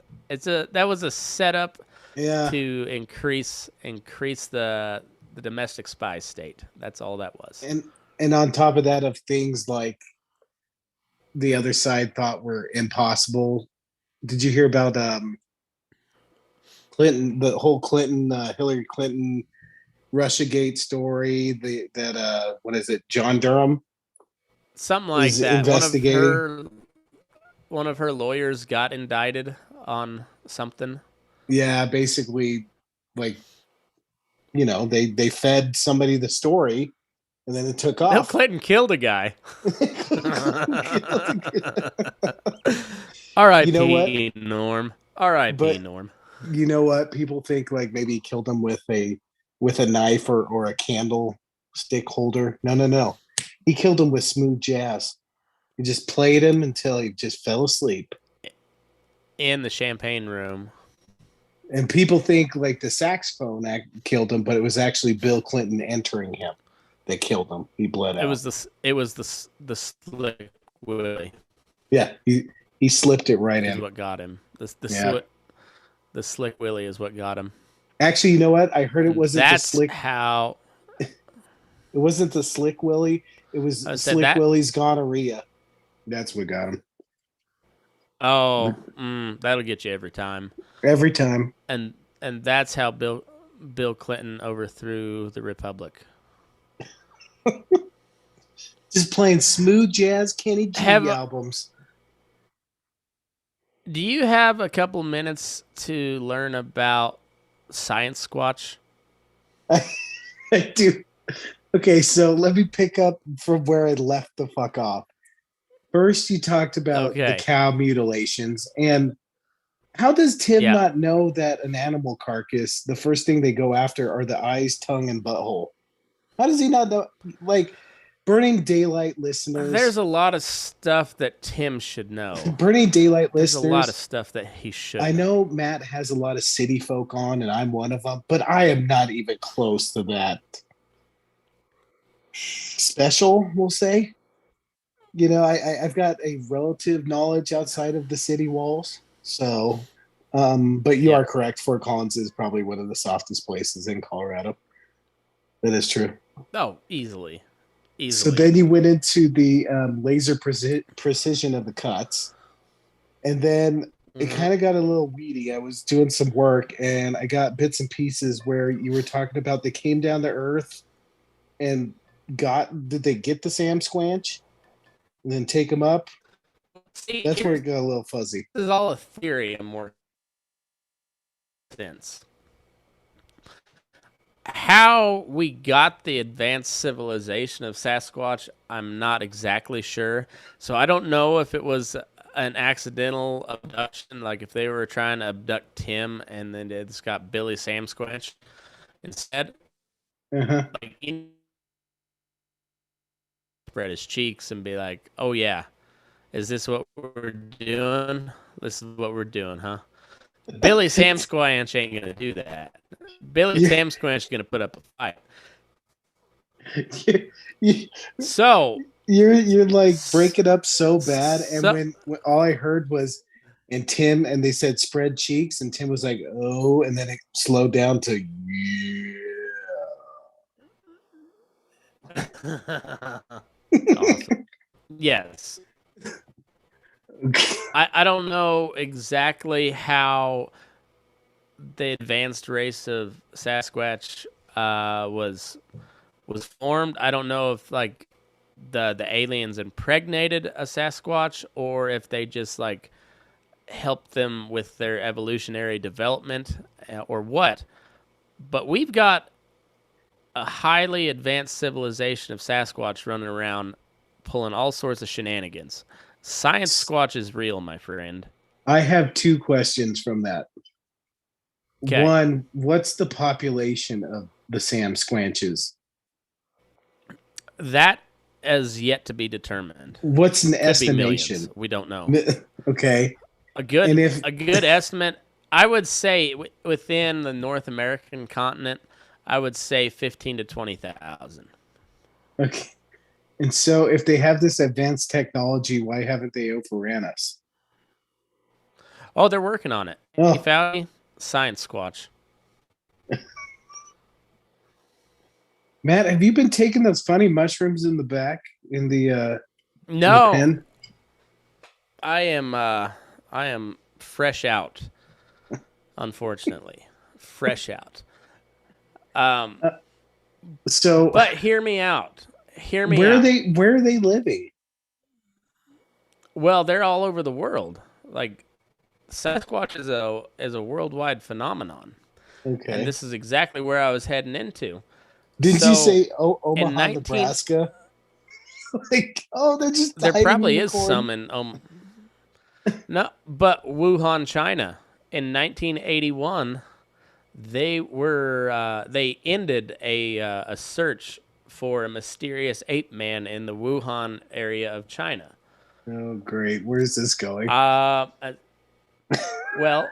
[SPEAKER 1] That was a setup
[SPEAKER 2] Yeah.
[SPEAKER 1] to increase the domestic spy state. That's all that was.
[SPEAKER 2] And on top of that, of things like the other side thought were impossible. Did you hear about Clinton, the whole Clinton, Hillary Clinton Russiagate story? That what is it? John Durham
[SPEAKER 1] Something like
[SPEAKER 2] is
[SPEAKER 1] that.
[SPEAKER 2] investigating.
[SPEAKER 1] One of her lawyers got indicted on something.
[SPEAKER 2] Yeah, basically, like they fed somebody the story, and then it took
[SPEAKER 1] Bill
[SPEAKER 2] off.
[SPEAKER 1] Clinton killed a guy.
[SPEAKER 2] You know what?
[SPEAKER 1] R.I.P. Norm. R.I.P.
[SPEAKER 2] But
[SPEAKER 1] Norm.
[SPEAKER 2] you know what? People think like maybe he killed him with a knife or a candle stick holder. No, no, no. He killed him with smooth jazz. He just played him until he just fell asleep.
[SPEAKER 1] In the champagne room.
[SPEAKER 2] And people think like the saxophone killed him, but it was actually Bill Clinton entering him. that killed him. He bled
[SPEAKER 1] It
[SPEAKER 2] out.
[SPEAKER 1] was the slick Willie
[SPEAKER 2] Yeah, he slipped it right
[SPEAKER 1] is
[SPEAKER 2] in.
[SPEAKER 1] what got him.
[SPEAKER 2] Yeah.
[SPEAKER 1] The slick Willie is what got him.
[SPEAKER 2] Actually, you know what? I heard it
[SPEAKER 1] And
[SPEAKER 2] wasn't the
[SPEAKER 1] that's
[SPEAKER 2] slick.
[SPEAKER 1] how
[SPEAKER 2] It wasn't the slick Willie. It was
[SPEAKER 1] I said
[SPEAKER 2] Slick
[SPEAKER 1] that.
[SPEAKER 2] Willie's gonorrhea. That's what got him
[SPEAKER 1] Oh, that'll get you every time.
[SPEAKER 2] every time.
[SPEAKER 1] And that's how Bill Clinton overthrew the republic.
[SPEAKER 2] Just playing smooth jazz Kenny G
[SPEAKER 1] Have
[SPEAKER 2] albums.
[SPEAKER 1] Do you have a couple minutes to learn about Science Squatch?
[SPEAKER 2] I do. Okay, so let me pick up from where I left the fuck off. First, you talked about the
[SPEAKER 1] Okay.
[SPEAKER 2] cow mutilations. And how does Tim
[SPEAKER 1] Yeah.
[SPEAKER 2] not know that an animal carcass, the first thing they go after are the eyes, tongue, and butthole? How does he not know? Like, Burning Daylight
[SPEAKER 1] There's
[SPEAKER 2] listeners,
[SPEAKER 1] a lot of stuff that Tim should know.
[SPEAKER 2] Burning Daylight
[SPEAKER 1] There's a lot of
[SPEAKER 2] listeners,
[SPEAKER 1] stuff that he should
[SPEAKER 2] I
[SPEAKER 1] know.
[SPEAKER 2] know Matt has a lot of city folk on, and I'm one of them, but I am not even close to that special, we'll say. You know, I've got a relative knowledge outside of the city walls. So, but you
[SPEAKER 1] Yeah.
[SPEAKER 2] are correct. Fort Collins is probably one of the softest places in Colorado. That is true.
[SPEAKER 1] Oh, easily.
[SPEAKER 2] So
[SPEAKER 1] Easily.
[SPEAKER 2] then you went into the laser precision of the cuts. And then it
[SPEAKER 1] Mm-hmm.
[SPEAKER 2] kind of got a little weedy. I was doing some work and I got bits and pieces where you were talking about they came down to earth and did they get the Sam Squanch and then take them up?
[SPEAKER 1] See,
[SPEAKER 2] That's where it got a little fuzzy.
[SPEAKER 1] this is all a theory in more sense. How we got the advanced civilization of Sasquatch, I'm not exactly sure. So I don't know if it was an accidental abduction, like if they were trying to abduct Tim and then they just got Billy Sam Squanch instead.
[SPEAKER 2] Uh-huh.
[SPEAKER 1] Like, spread his cheeks and be like, "Oh yeah, is this what we're doing? This is what we're doing, huh?" Billy Sam Squanch ain't gonna do that. Billy
[SPEAKER 2] Yeah.
[SPEAKER 1] Sam Squanch is gonna put up a fight.
[SPEAKER 2] you,
[SPEAKER 1] So
[SPEAKER 2] you're like breaking up so bad, and
[SPEAKER 1] So,
[SPEAKER 2] when all I heard was and Tim and they said spread cheeks, and Tim was like, oh, and then it slowed down to
[SPEAKER 1] awesome. Yes. I don't know exactly how the advanced race of Sasquatch was formed. I don't know if like the aliens impregnated a Sasquatch or if they just like helped them with their evolutionary development or what. But we've got a highly advanced civilization of Sasquatch running around pulling all sorts of shenanigans. Science Squatch is real, my friend.
[SPEAKER 2] I have two questions from that.
[SPEAKER 1] Okay.
[SPEAKER 2] One, what's the population of the Sam Squanches?
[SPEAKER 1] That is yet to be determined.
[SPEAKER 2] What's an
[SPEAKER 1] Could be millions.
[SPEAKER 2] estimation?
[SPEAKER 1] We don't know.
[SPEAKER 2] Okay.
[SPEAKER 1] A
[SPEAKER 2] And
[SPEAKER 1] good
[SPEAKER 2] if
[SPEAKER 1] a good estimate, I would say within the North American continent, I would say 15 to 20,000.
[SPEAKER 2] okay. And so if they have this advanced technology, why haven't they overran us?
[SPEAKER 1] Oh, they're working on it. You
[SPEAKER 2] Oh,
[SPEAKER 1] found me? Science Squatch.
[SPEAKER 2] Matt, have you been taking those funny mushrooms in the back in the
[SPEAKER 1] No,
[SPEAKER 2] pen?
[SPEAKER 1] I am fresh out, unfortunately. Fresh out. Um
[SPEAKER 2] Uh, so
[SPEAKER 1] but hear me out. Hear me
[SPEAKER 2] where are
[SPEAKER 1] out.
[SPEAKER 2] they living?
[SPEAKER 1] Well, they're all over the world. Like Sasquatch is a worldwide phenomenon. And
[SPEAKER 2] Okay.
[SPEAKER 1] this is exactly where I was heading into.
[SPEAKER 2] Didn't you
[SPEAKER 1] So
[SPEAKER 2] say
[SPEAKER 1] in
[SPEAKER 2] Omaha,
[SPEAKER 1] 19
[SPEAKER 2] Nebraska? Like, oh, they're just
[SPEAKER 1] there
[SPEAKER 2] hiding in
[SPEAKER 1] probably
[SPEAKER 2] the
[SPEAKER 1] is
[SPEAKER 2] corn.
[SPEAKER 1] some in no, but Wuhan, China in 1981 they ended a search for a mysterious ape man in the Wuhan area of China.
[SPEAKER 2] Oh, great. Where's this going?
[SPEAKER 1] Uh, uh well,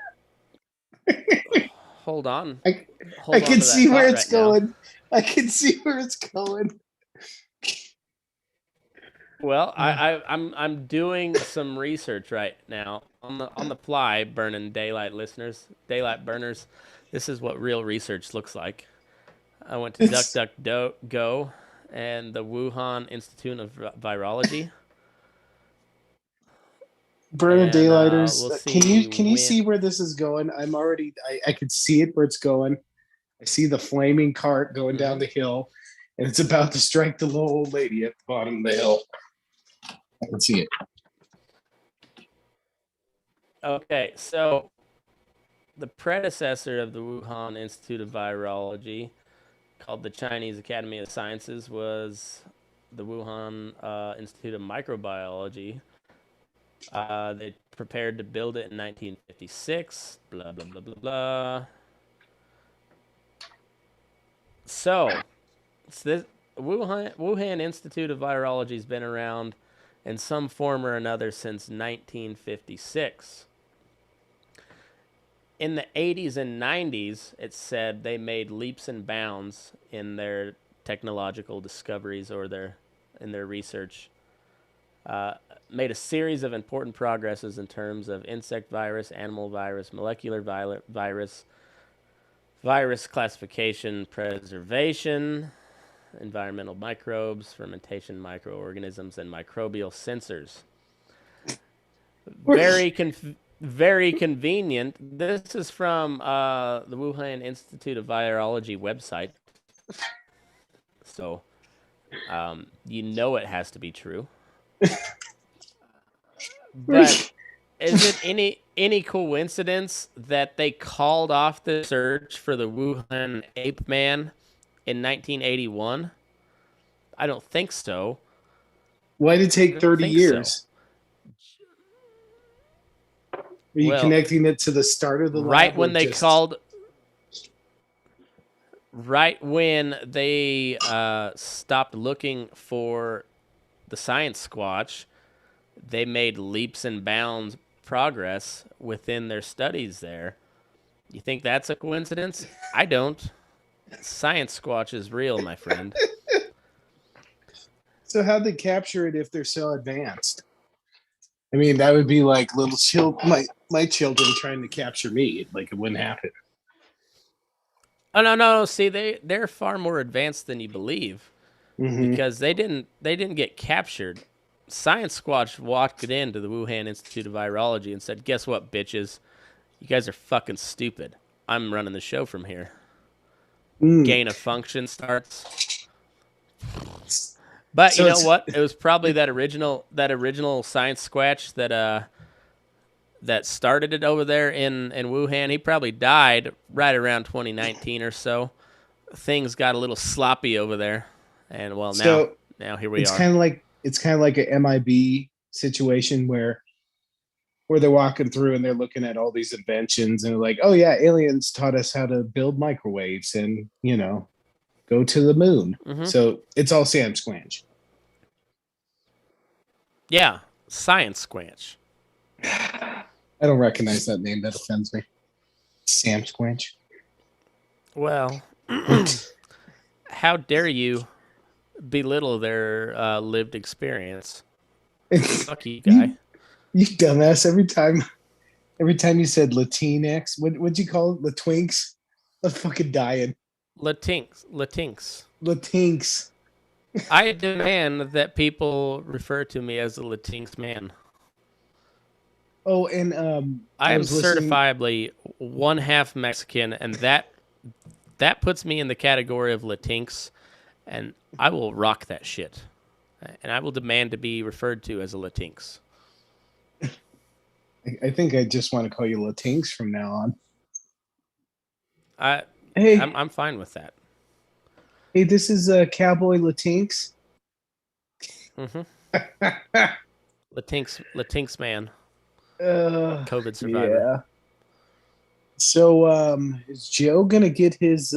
[SPEAKER 1] hold on.
[SPEAKER 2] I I
[SPEAKER 1] Hold on
[SPEAKER 2] can
[SPEAKER 1] to that
[SPEAKER 2] see where
[SPEAKER 1] thought
[SPEAKER 2] it's
[SPEAKER 1] right now.
[SPEAKER 2] going. I can see where it's going.
[SPEAKER 1] Well,
[SPEAKER 2] Uh,
[SPEAKER 1] I'm doing some research right now on the fly, burning daylight listeners, daylight burners. This is what real research looks like. I went to
[SPEAKER 2] it's
[SPEAKER 1] DuckDuckGo and the Wuhan Institute of Virology,
[SPEAKER 2] Burning
[SPEAKER 1] and
[SPEAKER 2] Daylighters.
[SPEAKER 1] we'll
[SPEAKER 2] Can
[SPEAKER 1] see
[SPEAKER 2] you
[SPEAKER 1] when.
[SPEAKER 2] see where this is going? I could see it where it's going. I see the flaming cart going down
[SPEAKER 1] Mhm.
[SPEAKER 2] the hill, and it's about to strike the little old lady at the bottom of the hill. I can see it.
[SPEAKER 1] Okay, so the predecessor of the Wuhan Institute of Virology, called the Chinese Academy of Sciences, was the Wuhan Institute of Microbiology. They prepared to build it in 1956. Blah blah blah blah blah. So, it's this Wuhan Institute of Virology has been around in some form or another since 1956. In the 80s and 90s, it said they made leaps and bounds in their technological discoveries or their research. Uh, Made a series of important progresses in terms of insect virus, animal virus, molecular virus, virus classification, preservation, environmental microbes, fermentation microorganisms, and microbial sensors. Very convenient. This is from the Wuhan Institute of Virology website, so you know it has to be true. But is it any coincidence that they called off the search for the Wuhan ape man in 1981? I don't think so.
[SPEAKER 2] Why did it
[SPEAKER 1] I
[SPEAKER 2] take
[SPEAKER 1] don't
[SPEAKER 2] 30
[SPEAKER 1] think so.
[SPEAKER 2] years? Are you
[SPEAKER 1] Well,
[SPEAKER 2] connecting it to the start of the
[SPEAKER 1] right
[SPEAKER 2] lab or
[SPEAKER 1] when they
[SPEAKER 2] just
[SPEAKER 1] called, right when they stopped looking for the science squatch, they made leaps and bounds progress within their studies there. You think that's a coincidence? I don't. Science squatch is real, my friend.
[SPEAKER 2] so how'd they capture it if they're so advanced? I mean, that would be like my children trying to capture me. Like it wouldn't happen.
[SPEAKER 1] Oh no. See, they're far more advanced than you believe
[SPEAKER 2] Mm-hmm.
[SPEAKER 1] because they didn't get captured. Science Squatch walked it into the Wuhan Institute of Virology and said, "Guess what, bitches? You guys are fucking stupid. I'm running the show from here."
[SPEAKER 2] Mm.
[SPEAKER 1] Gain of function starts. But you
[SPEAKER 2] So
[SPEAKER 1] know
[SPEAKER 2] it's
[SPEAKER 1] what? It was probably that original science squatch that started it over there in Wuhan. He probably died right around 2019 or so. Things got a little sloppy over there, and well,
[SPEAKER 2] so
[SPEAKER 1] now here we
[SPEAKER 2] it's
[SPEAKER 1] are.
[SPEAKER 2] kind of like it's kind of like a MIB situation where they're walking through and they're looking at all these inventions and they're like, oh yeah, aliens taught us how to build microwaves and go to the moon.
[SPEAKER 1] Hmm.
[SPEAKER 2] So it's all Sam Squanch.
[SPEAKER 1] Yeah, science squanch.
[SPEAKER 2] I don't recognize that name. That offends me. Sam Squanch.
[SPEAKER 1] Well, how dare you belittle their lived experience? Fuck you, guy.
[SPEAKER 2] you you dumbass. Every time you said Latinx, what'd you call it? Latwinks? I'm fucking dying.
[SPEAKER 1] Latinx.
[SPEAKER 2] Latinx.
[SPEAKER 1] I demand that people refer to me as a Latinx man.
[SPEAKER 2] Oh, and
[SPEAKER 1] I
[SPEAKER 2] I
[SPEAKER 1] am
[SPEAKER 2] was listening.
[SPEAKER 1] certifiably one half Mexican, and that puts me in the category of Latinx, and I will rock that shit. And I will demand to be referred to as a Latinx.
[SPEAKER 2] I think I just want to call you Latinx from now on.
[SPEAKER 1] I
[SPEAKER 2] Hey,
[SPEAKER 1] I'm fine with that.
[SPEAKER 2] hey, this is Cowboy Latinx.
[SPEAKER 1] Hmm. Latinx man, COVID survivor.
[SPEAKER 2] Yeah. So, is Joe gonna get his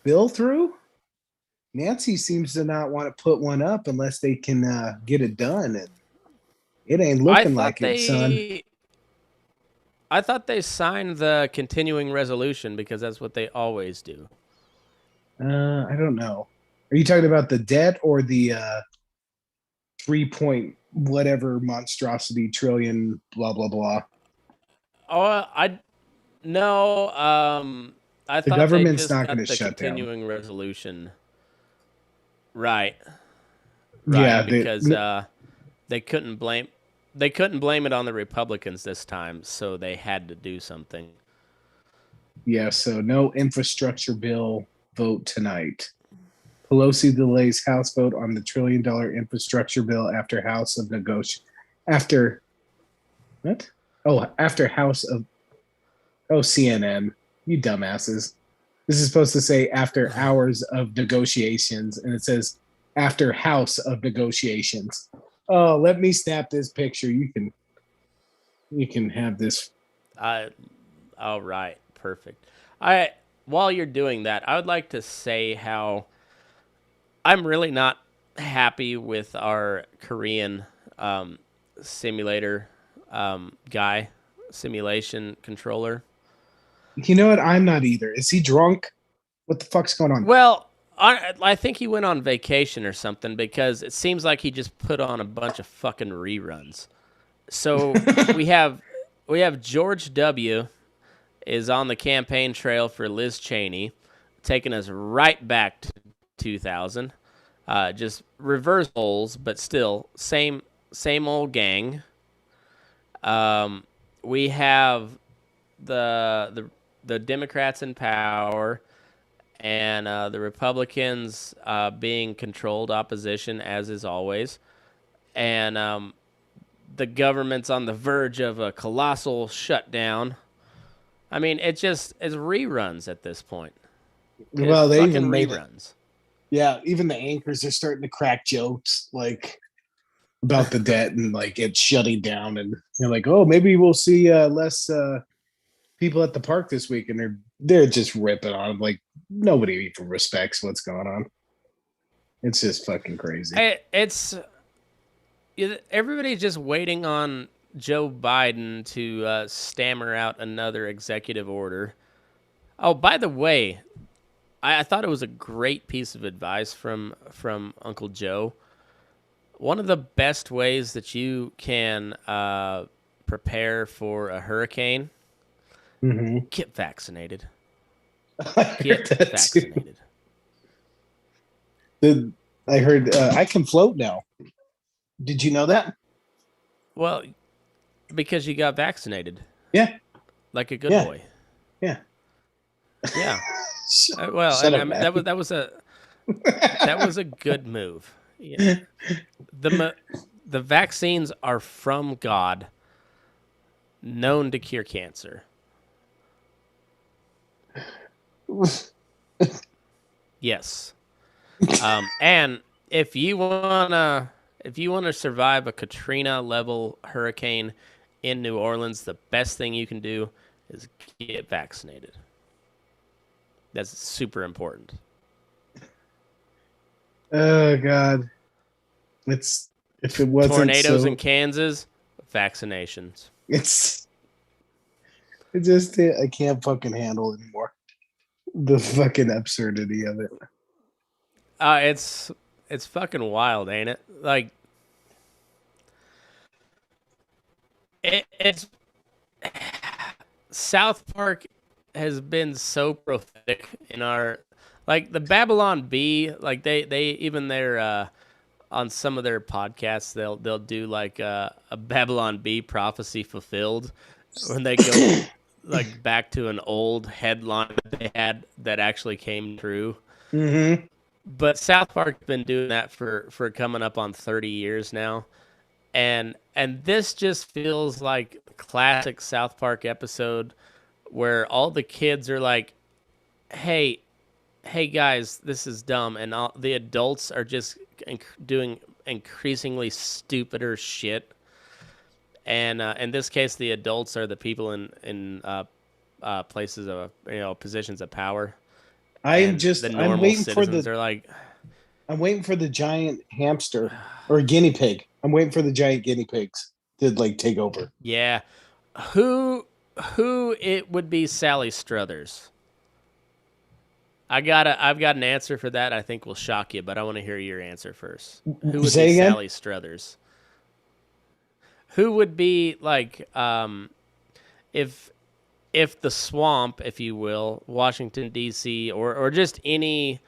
[SPEAKER 2] bill through? Nancy seems to not want to put one up unless they can get it done, and it ain't
[SPEAKER 1] I
[SPEAKER 2] looking
[SPEAKER 1] thought
[SPEAKER 2] like it, son.
[SPEAKER 1] they I thought they signed the continuing resolution because that's what they always do.
[SPEAKER 2] I don't know. Are you talking about the debt or the? 3 point whatever monstrosity trillion blah blah blah.
[SPEAKER 1] Oh, I no. I
[SPEAKER 2] The
[SPEAKER 1] thought they
[SPEAKER 2] government's
[SPEAKER 1] just
[SPEAKER 2] not going to
[SPEAKER 1] got the
[SPEAKER 2] shut down.
[SPEAKER 1] continuing resolution. Right,
[SPEAKER 2] Yeah,
[SPEAKER 1] right, because they couldn't blame they couldn't blame it on the Republicans this time, so they had to do something.
[SPEAKER 2] yeah. So no infrastructure bill vote tonight. Pelosi delays House vote on the $1 trillion infrastructure bill after House of negotiation. After what? Oh, after House of CNN. You dumbasses. This is supposed to say after hours of negotiations, and it says after House of negotiations. Oh, let me snap this picture. You can have this.
[SPEAKER 1] I All right, perfect. I While you're doing that, I would like to say how I'm really not happy with our Korean simulator guy, simulation controller.
[SPEAKER 2] You know what? I'm not either. Is he drunk? What the fuck's going on?
[SPEAKER 1] Well, I think he went on vacation or something because it seems like he just put on a bunch of fucking reruns. So we have George W. is on the campaign trail for Liz Cheney, taking us right back to 2000. Just reverse holes, but still same old gang. We have the Democrats in power and the Republicans being controlled opposition, as is always, and the government's on the verge of a colossal shutdown. I mean, it's reruns at this point. It's
[SPEAKER 2] Well, they
[SPEAKER 1] fucking
[SPEAKER 2] even made it.
[SPEAKER 1] reruns.
[SPEAKER 2] Yeah, even the anchors are starting to crack jokes like about the debt and like it's shutting down, and they're like, "Oh, maybe we'll see less people at the park this week," and they're just ripping on them like nobody even respects what's going on. It's just fucking crazy.
[SPEAKER 1] It's everybody's just waiting on Joe Biden to stammer out another executive order. Oh, by the way, I thought it was a great piece of advice from Uncle Joe. One of the best ways that you can prepare for a hurricane,
[SPEAKER 2] Mm-hmm.
[SPEAKER 1] get vaccinated.
[SPEAKER 2] I heard
[SPEAKER 1] Get
[SPEAKER 2] that too.
[SPEAKER 1] vaccinated.
[SPEAKER 2] I heard I can float now. Did you know that?
[SPEAKER 1] Well, because you got vaccinated,
[SPEAKER 2] Yeah,
[SPEAKER 1] like a good
[SPEAKER 2] yeah,
[SPEAKER 1] boy.
[SPEAKER 2] yeah.
[SPEAKER 1] Yeah. Well,
[SPEAKER 2] Shut
[SPEAKER 1] I
[SPEAKER 2] up,
[SPEAKER 1] mean,
[SPEAKER 2] man.
[SPEAKER 1] that was a good move. Yeah. The vaccines are from God, known to cure cancer. Yes. And if you wanna survive a Katrina level hurricane in New Orleans, the best thing you can do is get vaccinated. That's super important.
[SPEAKER 2] Oh God, it's if it wasn't
[SPEAKER 1] Tornadoes in
[SPEAKER 2] so,
[SPEAKER 1] Kansas, vaccinations.
[SPEAKER 2] it's it just I can't fucking handle anymore. The fucking absurdity of it.
[SPEAKER 1] It's fucking wild, ain't it? Like it's South Park has been so prophetic in our like the Babylon Bee, like they even their on some of their podcasts they'll do like a Babylon Bee prophecy fulfilled when they go like back to an old headline that they had that actually came true.
[SPEAKER 2] Mm-hmm.
[SPEAKER 1] But South Park's been doing that for coming up on 30 years now. And this just feels like a classic South Park episode where all the kids are like, "Hey, hey guys, this is dumb," and all the adults are just doing increasingly stupider shit. And in this case, the adults are the people in places of positions of power, and the
[SPEAKER 2] I'm
[SPEAKER 1] normal
[SPEAKER 2] waiting for
[SPEAKER 1] citizens
[SPEAKER 2] the
[SPEAKER 1] are like,
[SPEAKER 2] I'm waiting for the giant hamster or guinea pig. I'm waiting for the giant guinea pigs to like take over.
[SPEAKER 1] "Yeah, who it would be Sally Struthers." I've got an answer for that. I think will shock you, but I want to hear your answer first. Who would be
[SPEAKER 2] Say again.
[SPEAKER 1] Sally Struthers? Who would be like if the swamp, if you will, Washington D.C. or just any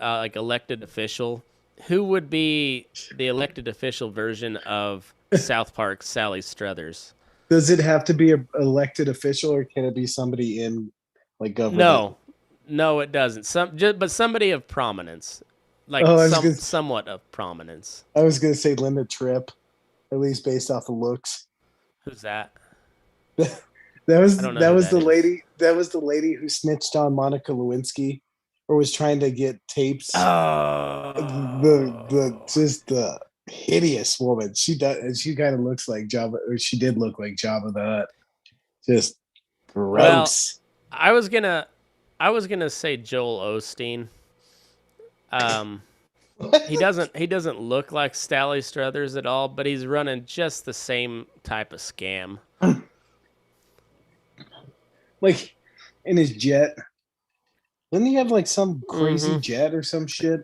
[SPEAKER 1] like elected official, who would be the elected official version of South Park Sally Struthers?
[SPEAKER 2] Does it have to be a elected official, or can it be somebody in like government?
[SPEAKER 1] No, no, it doesn't. But somebody of prominence, like
[SPEAKER 2] Oh, I was gonna,
[SPEAKER 1] somewhat of prominence.
[SPEAKER 2] I was gonna say Linda Tripp, at least based off the looks.
[SPEAKER 1] Who's that?
[SPEAKER 2] That
[SPEAKER 1] I
[SPEAKER 2] was
[SPEAKER 1] don't know
[SPEAKER 2] that
[SPEAKER 1] who
[SPEAKER 2] was
[SPEAKER 1] that
[SPEAKER 2] the
[SPEAKER 1] is.
[SPEAKER 2] lady. That was the lady who snitched on Monica Lewinsky, or was trying to get tapes. The
[SPEAKER 1] Oh,
[SPEAKER 2] just the hideous woman. She does. And she kind of looks like Jabba, or she did look like Jabba the Hutt. Just
[SPEAKER 1] well,
[SPEAKER 2] gross.
[SPEAKER 1] I was gonna, I was gonna say Joel Osteen. Um, he doesn't look like Sally Struthers at all, but he's running just the same type of scam.
[SPEAKER 2] Like in his jet. Didn't he have like some crazy
[SPEAKER 1] Mm-hmm.
[SPEAKER 2] jet or some shit?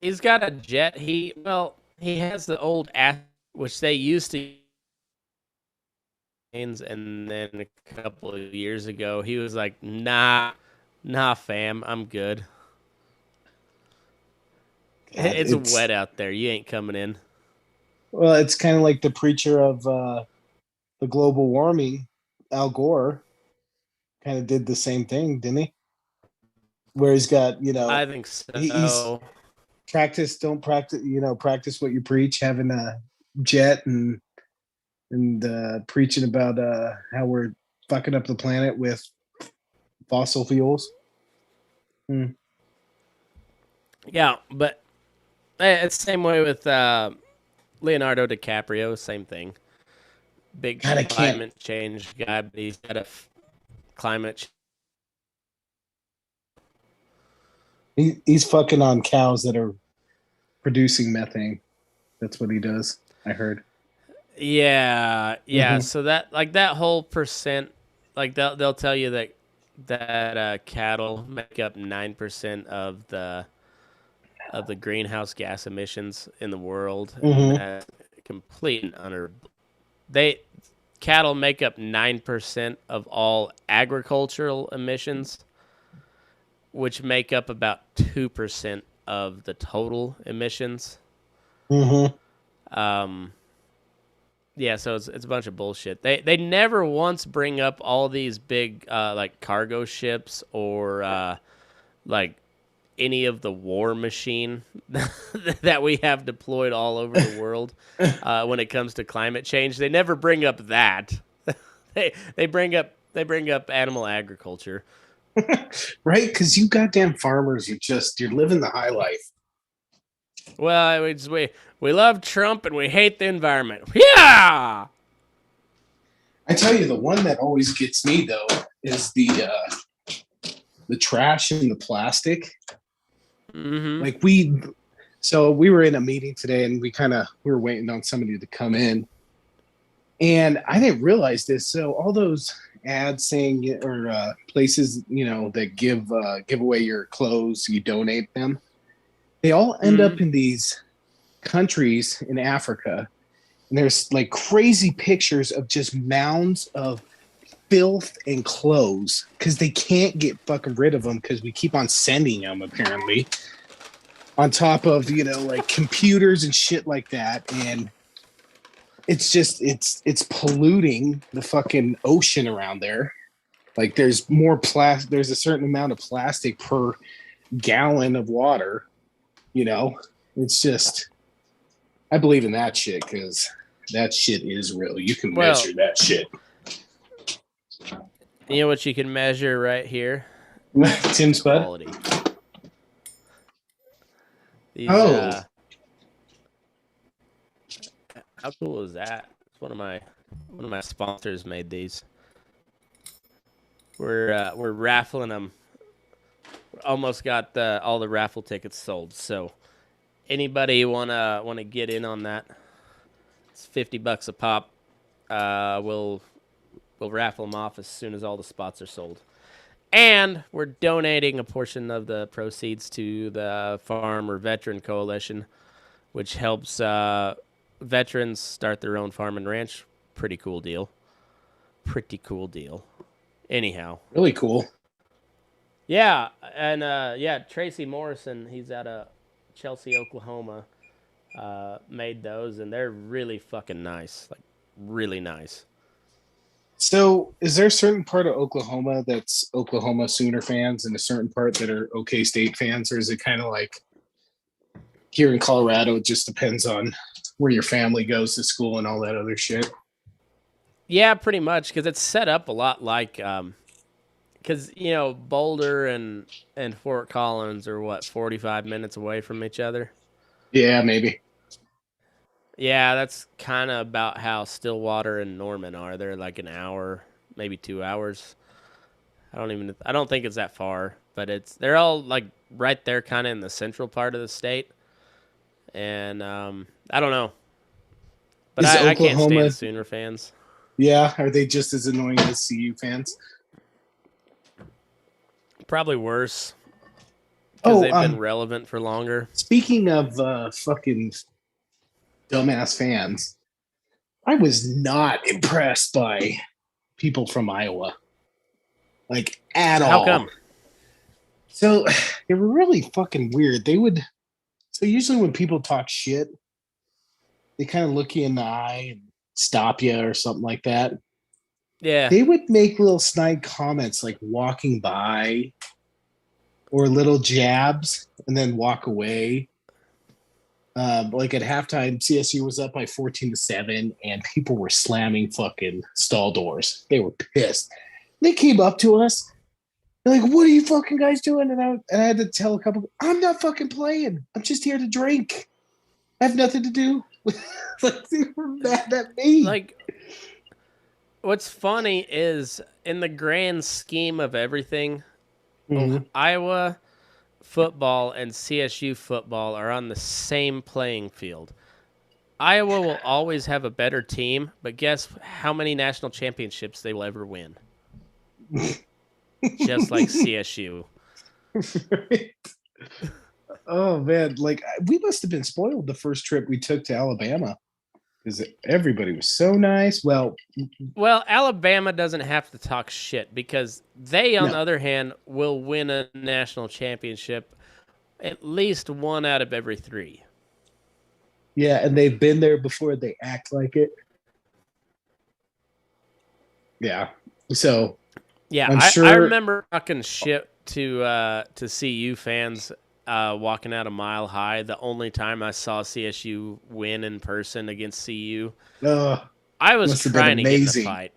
[SPEAKER 1] He's got a jet. He has the old ass, which they used to use, and then a couple of years ago, he was like, nah, fam, I'm good.
[SPEAKER 2] God,
[SPEAKER 1] It's wet out there. You ain't coming in.
[SPEAKER 2] it's kind of like the preacher of the global warming, Al Gore, kind of did the same thing, didn't he? Where he's got,
[SPEAKER 1] I think
[SPEAKER 2] he's
[SPEAKER 1] so.
[SPEAKER 2] don't practice, practice what you preach, having a jet and preaching about how we're fucking up the planet with fossil fuels. Hmm.
[SPEAKER 1] Yeah, but it's the same way with Leonardo DiCaprio. Same thing. Big
[SPEAKER 2] God, I can't.
[SPEAKER 1] climate change guy, but he's got a climate.
[SPEAKER 2] He's fucking on cows that are producing methane. That's what he does. I heard.
[SPEAKER 1] Yeah, yeah.
[SPEAKER 2] Mm-hmm.
[SPEAKER 1] So that like that whole percent, like they'll tell you that cattle make up 9% of the greenhouse gas emissions in the world, and
[SPEAKER 2] Mm-hmm.
[SPEAKER 1] that's complete and utter. They Cattle make up 9% of all agricultural emissions, which make up about 2% of the total emissions.
[SPEAKER 2] Mm-hmm.
[SPEAKER 1] Um, Yeah, so it's a bunch of bullshit. They never once bring up all these big like cargo ships or like any of the war machine that we have deployed all over the world when it comes to climate change. They never bring up that. They bring up animal agriculture.
[SPEAKER 2] Right? Because you goddamn farmers, you're living the high life.
[SPEAKER 1] Well, we love Trump and we hate the environment. Yeah.
[SPEAKER 2] I tell you, the one that always gets me though is the trash and the plastic.
[SPEAKER 1] Mm-hmm.
[SPEAKER 2] Like so we were in a meeting today, and we were waiting on somebody to come in, and I didn't realize this. So all those ads saying or places that give away your clothes, you donate them. They all end
[SPEAKER 1] Mm-hmm.
[SPEAKER 2] up in these countries in Africa, and there's like crazy pictures of just mounds of filth and clothes because they can't get fucking rid of them because we keep on sending them apparently on top of like computers and shit like that. And it's just it's polluting the fucking ocean around there. Like there's a certain amount of plastic per gallon of water. you know it's just, I believe in that shit because that shit is real. You can
[SPEAKER 1] Well,
[SPEAKER 2] measure that shit.
[SPEAKER 1] you know what you can measure right here?
[SPEAKER 2] Tim Spud.
[SPEAKER 1] Quality. These
[SPEAKER 2] Oh,
[SPEAKER 1] how cool is that? It's one of my sponsors made these. We're raffling them. Almost got all the raffle tickets sold. So anybody wanna get in on that? It's $50 a pop. We'll raffle them off as soon as all the spots are sold. And we're donating a portion of the proceeds to the Farmer Veteran Coalition, which helps veterans start their own farm and ranch. Pretty cool deal. Pretty cool deal. Anyhow,
[SPEAKER 2] Really cool.
[SPEAKER 1] yeah, and yeah, Tracy Morrison, he's out of Chelsea, Oklahoma, made those, and they're really fucking nice, like really nice.
[SPEAKER 2] So, is there a certain part of Oklahoma that's Oklahoma Sooner fans and a certain part that are OK State fans, or is it kind of like here in Colorado? It just depends on where your family goes to school and all that other shit.
[SPEAKER 1] Yeah, pretty much, because it's set up a lot like, because you know Boulder and Fort Collins are what 45 minutes away from each other.
[SPEAKER 2] Yeah, maybe.
[SPEAKER 1] Yeah, that's kind of about how Stillwater and Norman are. They're like an hour, maybe 2 hours. I don't think it's that far, but they're all like right there, kind of in the central part of the state. And I don't know, but
[SPEAKER 2] Is
[SPEAKER 1] I can't
[SPEAKER 2] Oklahoma?
[SPEAKER 1] stand Sooner fans.
[SPEAKER 2] Yeah, are they just as annoying as CU fans?
[SPEAKER 1] Probably worse because
[SPEAKER 2] Oh,
[SPEAKER 1] they've been relevant for longer.
[SPEAKER 2] speaking of fucking dumbass fans, I was not impressed by people from Iowa, like at
[SPEAKER 1] How
[SPEAKER 2] all.
[SPEAKER 1] come?
[SPEAKER 2] So they were really fucking weird. They would. So usually when people talk shit, they kind of look you in the eye and stop you or something like that.
[SPEAKER 1] Yeah,
[SPEAKER 2] They would make little snide comments like walking by or little jabs and then walk away. Like at halftime, CSU was up by 14-7, and people were slamming fucking stall doors. They were pissed. They came up to us. They're like, "What are you fucking guys doing?" And I had to tell a couple, "I'm not fucking playing. I'm just here to drink. I have nothing to do." Like they were mad at me.
[SPEAKER 1] like what's funny is in the grand scheme of everything,
[SPEAKER 2] Mm-hmm.
[SPEAKER 1] Iowa football and CSU football are on the same playing field. Iowa will always have a better team, but guess how many national championships they will ever win? Just like CSU.
[SPEAKER 2] Oh man, like we must have been spoiled the first trip we took to Alabama because everybody was so nice. Well,
[SPEAKER 1] Well, Alabama doesn't have to talk shit because they, on the
[SPEAKER 2] no,
[SPEAKER 1] other hand, will win a national championship at least one out of every three.
[SPEAKER 2] yeah, and they've been there before. They act like it. Yeah, so
[SPEAKER 1] Yeah,
[SPEAKER 2] I'm
[SPEAKER 1] I
[SPEAKER 2] sure.
[SPEAKER 1] remember talking shit to CU fans walking out a Mile High. The only time I saw CSU win in person against CU, I was
[SPEAKER 2] Must have been
[SPEAKER 1] trying to get in a
[SPEAKER 2] amazing.
[SPEAKER 1] fight.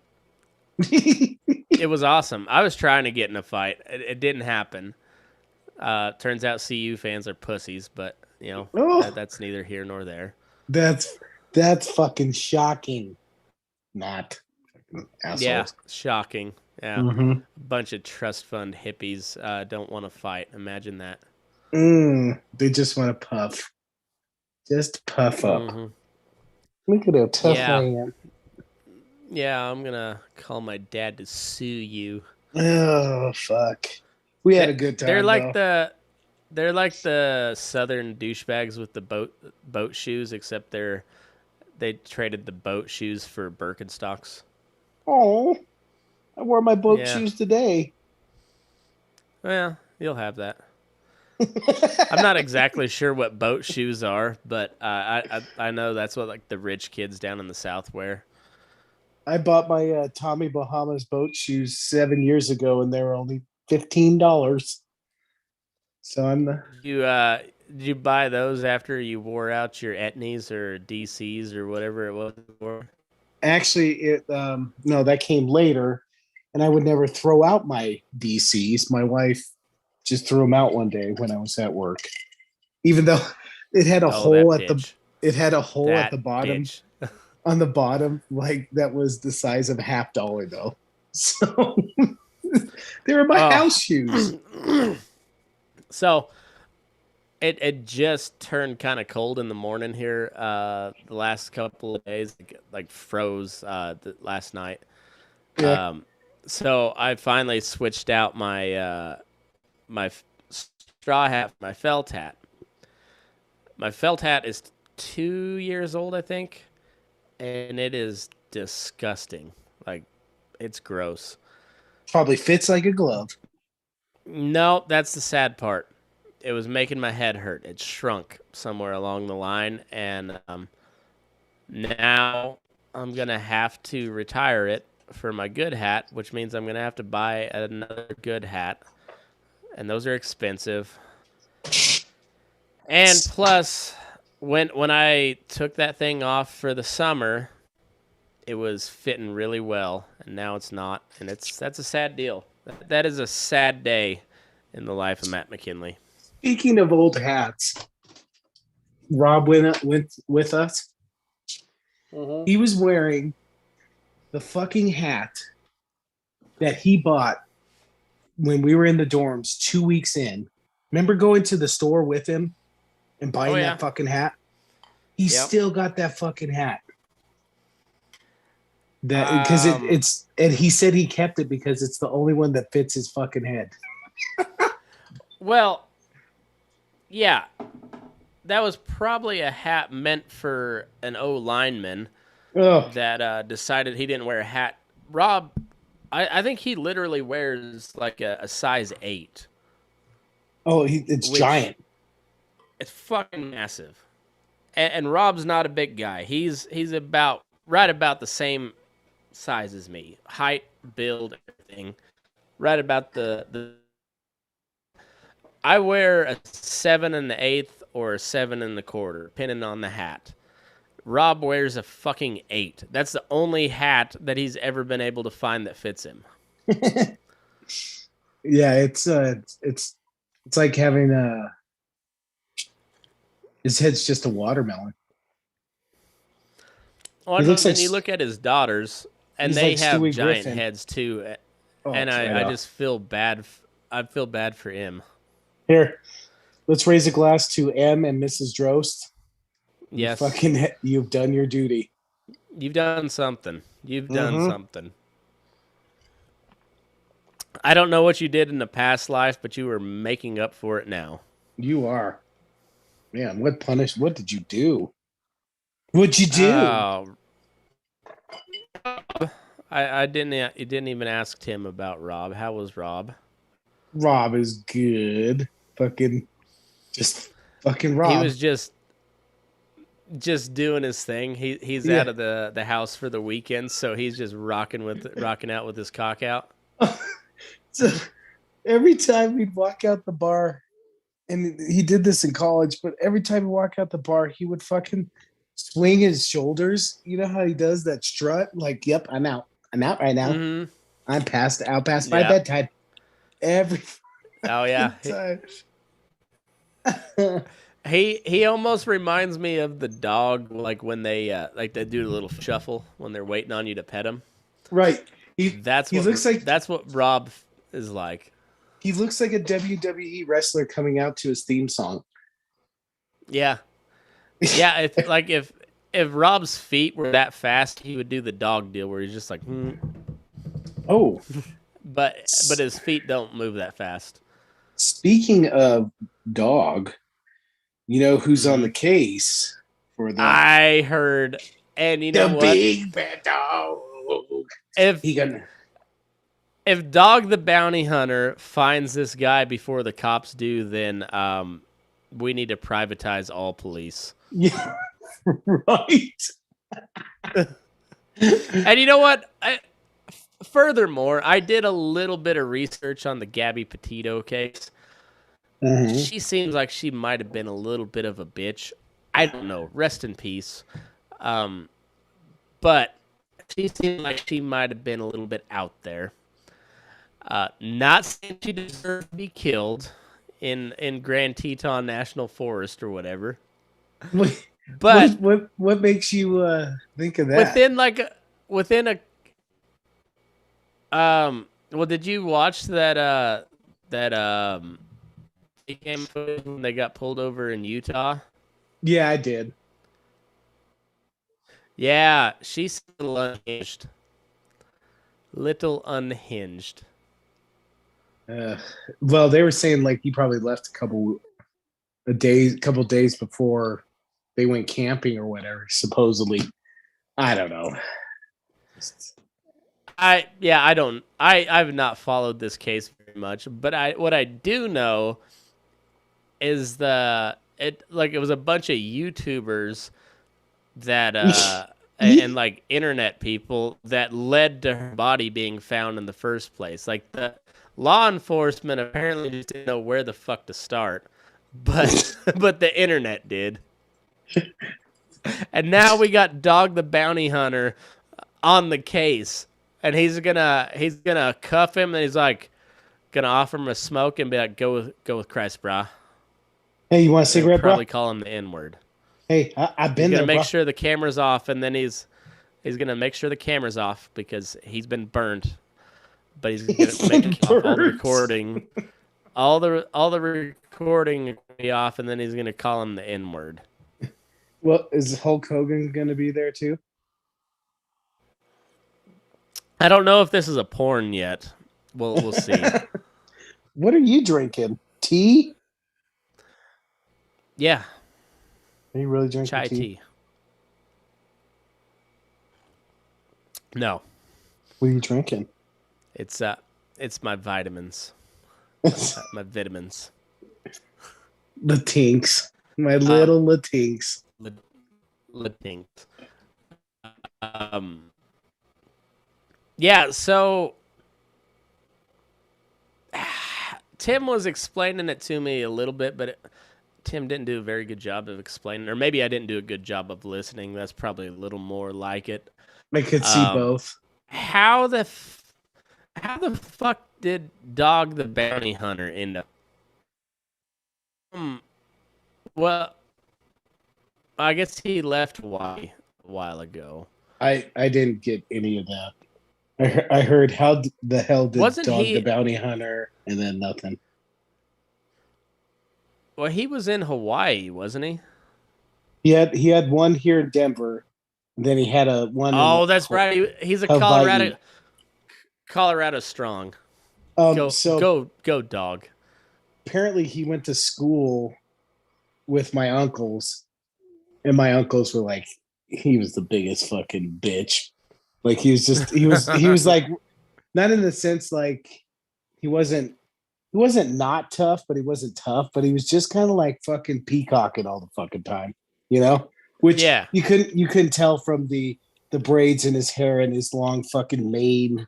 [SPEAKER 1] It was awesome. I was trying to get in a fight. It didn't happen. Turns out CU fans are pussies, but you know
[SPEAKER 2] Oh,
[SPEAKER 1] that's neither here nor there.
[SPEAKER 2] that's that's fucking shocking. Not fucking
[SPEAKER 1] Yeah,
[SPEAKER 2] assholes.
[SPEAKER 1] shocking. Yeah,
[SPEAKER 2] Mm-hmm.
[SPEAKER 1] a bunch of trust fund hippies don't want to fight. Imagine that.
[SPEAKER 2] They just want to puff, just puff up.
[SPEAKER 1] Hmm.
[SPEAKER 2] Look at how tough I
[SPEAKER 1] Yeah,
[SPEAKER 2] am.
[SPEAKER 1] yeah. I'm gonna call my dad to sue you.
[SPEAKER 2] Oh fuck. We had
[SPEAKER 1] They,
[SPEAKER 2] a good
[SPEAKER 1] they're
[SPEAKER 2] time
[SPEAKER 1] like
[SPEAKER 2] though.
[SPEAKER 1] the they're like the southern douchebags with the boat shoes, except they traded the boat shoes for Birkenstocks.
[SPEAKER 2] Oh, I wore my boat
[SPEAKER 1] Yeah,
[SPEAKER 2] shoes today.
[SPEAKER 1] well, you'll have that. I'm not exactly sure what boat shoes are, but I know that's what like the rich kids down in the South wear.
[SPEAKER 2] I bought my Tommy Bahamas boat shoes 7 years ago, and they were only $15. So I'm
[SPEAKER 1] Did you buy those after you wore out your Etnies or DCs or whatever it was?
[SPEAKER 2] actually it. No, that came later, and I would never throw out my DCs. My wife just threw them out one day when I was at work, even though it had a
[SPEAKER 1] Oh, that
[SPEAKER 2] hole at the
[SPEAKER 1] bitch.
[SPEAKER 2] it had a hole at the
[SPEAKER 1] That
[SPEAKER 2] bottom
[SPEAKER 1] bitch.
[SPEAKER 2] on the bottom, like that was the size of $50 though. So they were my house shoes.
[SPEAKER 1] Oh. So it just turned kind of cold in the morning here. The last couple of days, like froze last night.
[SPEAKER 2] Yeah.
[SPEAKER 1] Um, So I finally switched out my straw hat for my felt hat. My felt hat is 2 years old, I think, and it is disgusting. Like, it's gross.
[SPEAKER 2] Probably fits like a glove.
[SPEAKER 1] No, that's the sad part. It was making my head hurt. It shrunk somewhere along the line, and now I'm gonna have to retire it for my good hat, which means I'm gonna have to buy another good hat, and those are expensive. And plus, when I took that thing off for the summer, it was fitting really well, and now it's not, and that's a sad deal. That is a sad day in the life of Matt McKinley.
[SPEAKER 2] Speaking of old hats, Rob went with us.
[SPEAKER 1] Mm-hmm.
[SPEAKER 2] He was wearing the fucking hat that he bought when we were in the dorms 2 weeks in. Remember going to the store with him and
[SPEAKER 1] Oh
[SPEAKER 2] buying
[SPEAKER 1] yeah.
[SPEAKER 2] that fucking hat? He
[SPEAKER 1] Yep.
[SPEAKER 2] still got that fucking hat. That because
[SPEAKER 1] Um.
[SPEAKER 2] it's and he said he kept it because it's the only one that fits his fucking head.
[SPEAKER 1] Well, yeah, that was probably a hat meant for an O lineman
[SPEAKER 2] Oh,
[SPEAKER 1] that decided he didn't wear a hat. Rob, I think he literally wears like a size 8,
[SPEAKER 2] it's
[SPEAKER 1] which
[SPEAKER 2] giant.
[SPEAKER 1] it's fucking massive. And Rob's not a big guy. He's about right about the same size as me, height, build, everything. Right about the. I wear a 7 1/8 or a 7 1/4, depending on the hat. Rob wears a fucking 8. That's the only hat that he's ever been able to find that fits him.
[SPEAKER 2] Yeah, it's like having a his head's just a watermelon.
[SPEAKER 1] Oh,
[SPEAKER 2] He looks like
[SPEAKER 1] then you look at his daughters, and
[SPEAKER 2] he's like
[SPEAKER 1] they have
[SPEAKER 2] Stewie
[SPEAKER 1] giant
[SPEAKER 2] Griffin.
[SPEAKER 1] heads too.
[SPEAKER 2] Oh,
[SPEAKER 1] And
[SPEAKER 2] right
[SPEAKER 1] I
[SPEAKER 2] off.
[SPEAKER 1] just feel bad. I feel bad for him.
[SPEAKER 2] Here, let's raise a glass to M and Mrs. Drost.
[SPEAKER 1] Yes,
[SPEAKER 2] You've done your duty.
[SPEAKER 1] you've done something. You've done
[SPEAKER 2] Mm-hmm.
[SPEAKER 1] something. I don't know what you did in the past life, but you were making up for it now.
[SPEAKER 2] You are. Man, what did you do? What'd you do?
[SPEAKER 1] Oh, I didn't. You didn't even ask Tim about Rob. How was Rob?
[SPEAKER 2] Rob is good. Fucking just fucking
[SPEAKER 1] He
[SPEAKER 2] Rob.
[SPEAKER 1] was just doing his thing. He's
[SPEAKER 2] Yeah.
[SPEAKER 1] out of the house for the weekend, so he's just rocking out with his cock out.
[SPEAKER 2] So every time we'd walk out the bar, and he did this in college, but every time he walk out the bar, he would fucking swing his shoulders. You know how he does that strut? Like, yep, I'm out. I'm out right now.
[SPEAKER 1] Mm-hmm.
[SPEAKER 2] I'm past my
[SPEAKER 1] Yeah.
[SPEAKER 2] bedtime. Every
[SPEAKER 1] Oh yeah.
[SPEAKER 2] time.
[SPEAKER 1] He almost reminds me of the dog, like when they do a little shuffle when they're waiting on you to pet him.
[SPEAKER 2] Right.
[SPEAKER 1] That's
[SPEAKER 2] He
[SPEAKER 1] what
[SPEAKER 2] looks like
[SPEAKER 1] that's what Rob is like.
[SPEAKER 2] he looks like a WWE wrestler coming out to his theme song.
[SPEAKER 1] Yeah. Yeah, if Rob's feet were that fast, he would do the dog deal where he's just like,
[SPEAKER 2] Oh,
[SPEAKER 1] but his feet don't move that fast.
[SPEAKER 2] speaking of dog, you know who's on
[SPEAKER 1] Mm-hmm.
[SPEAKER 2] the case for
[SPEAKER 1] I heard, and you know
[SPEAKER 2] the
[SPEAKER 1] what?
[SPEAKER 2] big bad dog?
[SPEAKER 1] If
[SPEAKER 2] He gonna
[SPEAKER 1] if Dog the Bounty Hunter finds this guy before the cops do, then we need to privatize all police.
[SPEAKER 2] yeah, right.
[SPEAKER 1] And you know what? Furthermore, I did a little bit of research on the Gabby Petito case.
[SPEAKER 2] Mhm.
[SPEAKER 1] She seems like she might have been a little bit of a bitch. I don't know. Rest in peace. But she seemed like she might have been a little bit out there. Not saying she deserved to be killed in Grand Teton National Forest or whatever.
[SPEAKER 2] What,
[SPEAKER 1] But
[SPEAKER 2] what makes you think of that?
[SPEAKER 1] within a well, did you watch that game footage when they got pulled over in Utah?
[SPEAKER 2] Yeah, I did.
[SPEAKER 1] Yeah, she's still unhinged. Little unhinged.
[SPEAKER 2] Uh, well, they were saying like he probably left couple days before they went camping or whatever. Supposedly, I don't know.
[SPEAKER 1] I've not followed this case very much, but what I do know is it was a bunch of YouTubers that and like internet people that led to her body being found in the first place. Like the law enforcement apparently just didn't know where the fuck to start, but but the internet did. And now we got Dog the Bounty Hunter on the case, and he's gonna cuff him, and he's like gonna offer him a smoke and be like, go with Christ, brah.
[SPEAKER 2] Hey, you want a
[SPEAKER 1] And
[SPEAKER 2] cigarette, bro?
[SPEAKER 1] probably call him the N word.
[SPEAKER 2] Hey, I've
[SPEAKER 1] He's
[SPEAKER 2] been
[SPEAKER 1] gonna
[SPEAKER 2] there,
[SPEAKER 1] make
[SPEAKER 2] bro.
[SPEAKER 1] sure the camera's off, and then he's gonna make sure the camera's off because he's been burned. But he's gonna
[SPEAKER 2] It's
[SPEAKER 1] make
[SPEAKER 2] been
[SPEAKER 1] off all the
[SPEAKER 2] burnt.
[SPEAKER 1] recording, all the recording be off, and then he's gonna call him the N word.
[SPEAKER 2] Well, is Hulk Hogan going to be there too?
[SPEAKER 1] I don't know if this is a porn yet. We'll see.
[SPEAKER 2] What are you drinking? Tea?
[SPEAKER 1] Yeah,
[SPEAKER 2] Are you really drinking
[SPEAKER 1] chai
[SPEAKER 2] tea?
[SPEAKER 1] tea. No,
[SPEAKER 2] What are you drinking?
[SPEAKER 1] it's my vitamins, my vitamins.
[SPEAKER 2] Latinx. My
[SPEAKER 1] Um,
[SPEAKER 2] little Latinx.
[SPEAKER 1] Latinx. Um, yeah. So Tim was explaining it to me a little bit, but Tim didn't do a very good job of explaining, or maybe I didn't do a good job of listening. That's probably a little more like it.
[SPEAKER 2] I could see
[SPEAKER 1] Um,
[SPEAKER 2] both.
[SPEAKER 1] how the how the fuck did Dog the Bounty Hunter end up? Well, I guess he left Hawaii a while ago.
[SPEAKER 2] I didn't get any of that. I heard how the hell did
[SPEAKER 1] Wasn't
[SPEAKER 2] Dog the
[SPEAKER 1] he?
[SPEAKER 2] Bounty Hunter and then nothing.
[SPEAKER 1] Well, he was in Hawaii, wasn't he?
[SPEAKER 2] He had one here in Denver, and then he had a one in
[SPEAKER 1] Oh, that's right. He's a
[SPEAKER 2] Hawaii.
[SPEAKER 1] Colorado strong. Go
[SPEAKER 2] So
[SPEAKER 1] go go dog.
[SPEAKER 2] apparently he went to school with my uncles, and my uncles were like, he was the biggest fucking bitch. Like he was like, not in the sense like he wasn't not tough, but he wasn't tough, but he was just kind of like fucking peacocking all the fucking time, you know? Which
[SPEAKER 1] Yeah,
[SPEAKER 2] you couldn't tell from the braids in his hair and his long fucking mane,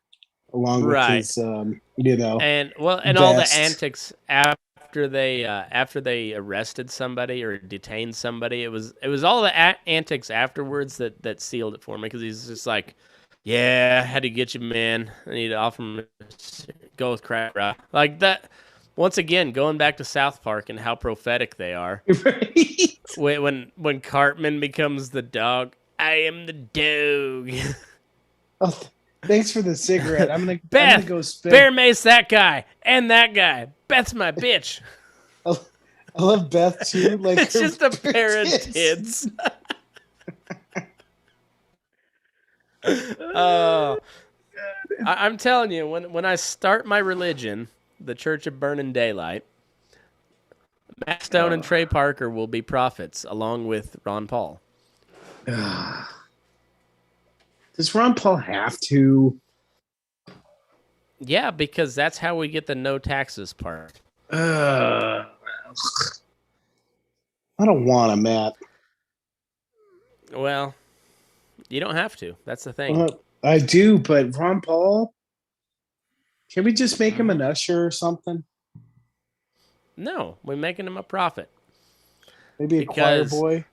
[SPEAKER 2] along with
[SPEAKER 1] right.
[SPEAKER 2] his you know,
[SPEAKER 1] And all the
[SPEAKER 2] vest.
[SPEAKER 1] antics after they arrested somebody or detained somebody. It was all the antics afterwards that sealed it for me because he's just like, yeah, had to get you, man. I need to offer him go with crap, bro. Like that. Once again, going back to South Park and how prophetic they are.
[SPEAKER 2] Right?
[SPEAKER 1] When Cartman becomes the dog, I am the dog.
[SPEAKER 2] Oh, thanks for the cigarette. I'm gonna
[SPEAKER 1] Beth,
[SPEAKER 2] go spend.
[SPEAKER 1] bear mace that guy and that guy. Beth's my bitch.
[SPEAKER 2] I, I love Beth too. Like
[SPEAKER 1] It's just a pair of tits. Oh, I'm telling you, when I start my religion, the Church of Burning Daylight, Matt Stone and Trey Parker will be prophets along with Ron Paul.
[SPEAKER 2] Does Ron Paul have to?
[SPEAKER 1] Yeah, because that's how we get the no taxes part.
[SPEAKER 2] I don't want him, Matt.
[SPEAKER 1] Well, you don't have to. That's the thing.
[SPEAKER 2] I do, but Ron Paul. Can we just make him an usher or something?
[SPEAKER 1] No, we're making him a prophet
[SPEAKER 2] Maybe a choir
[SPEAKER 1] because
[SPEAKER 2] boy.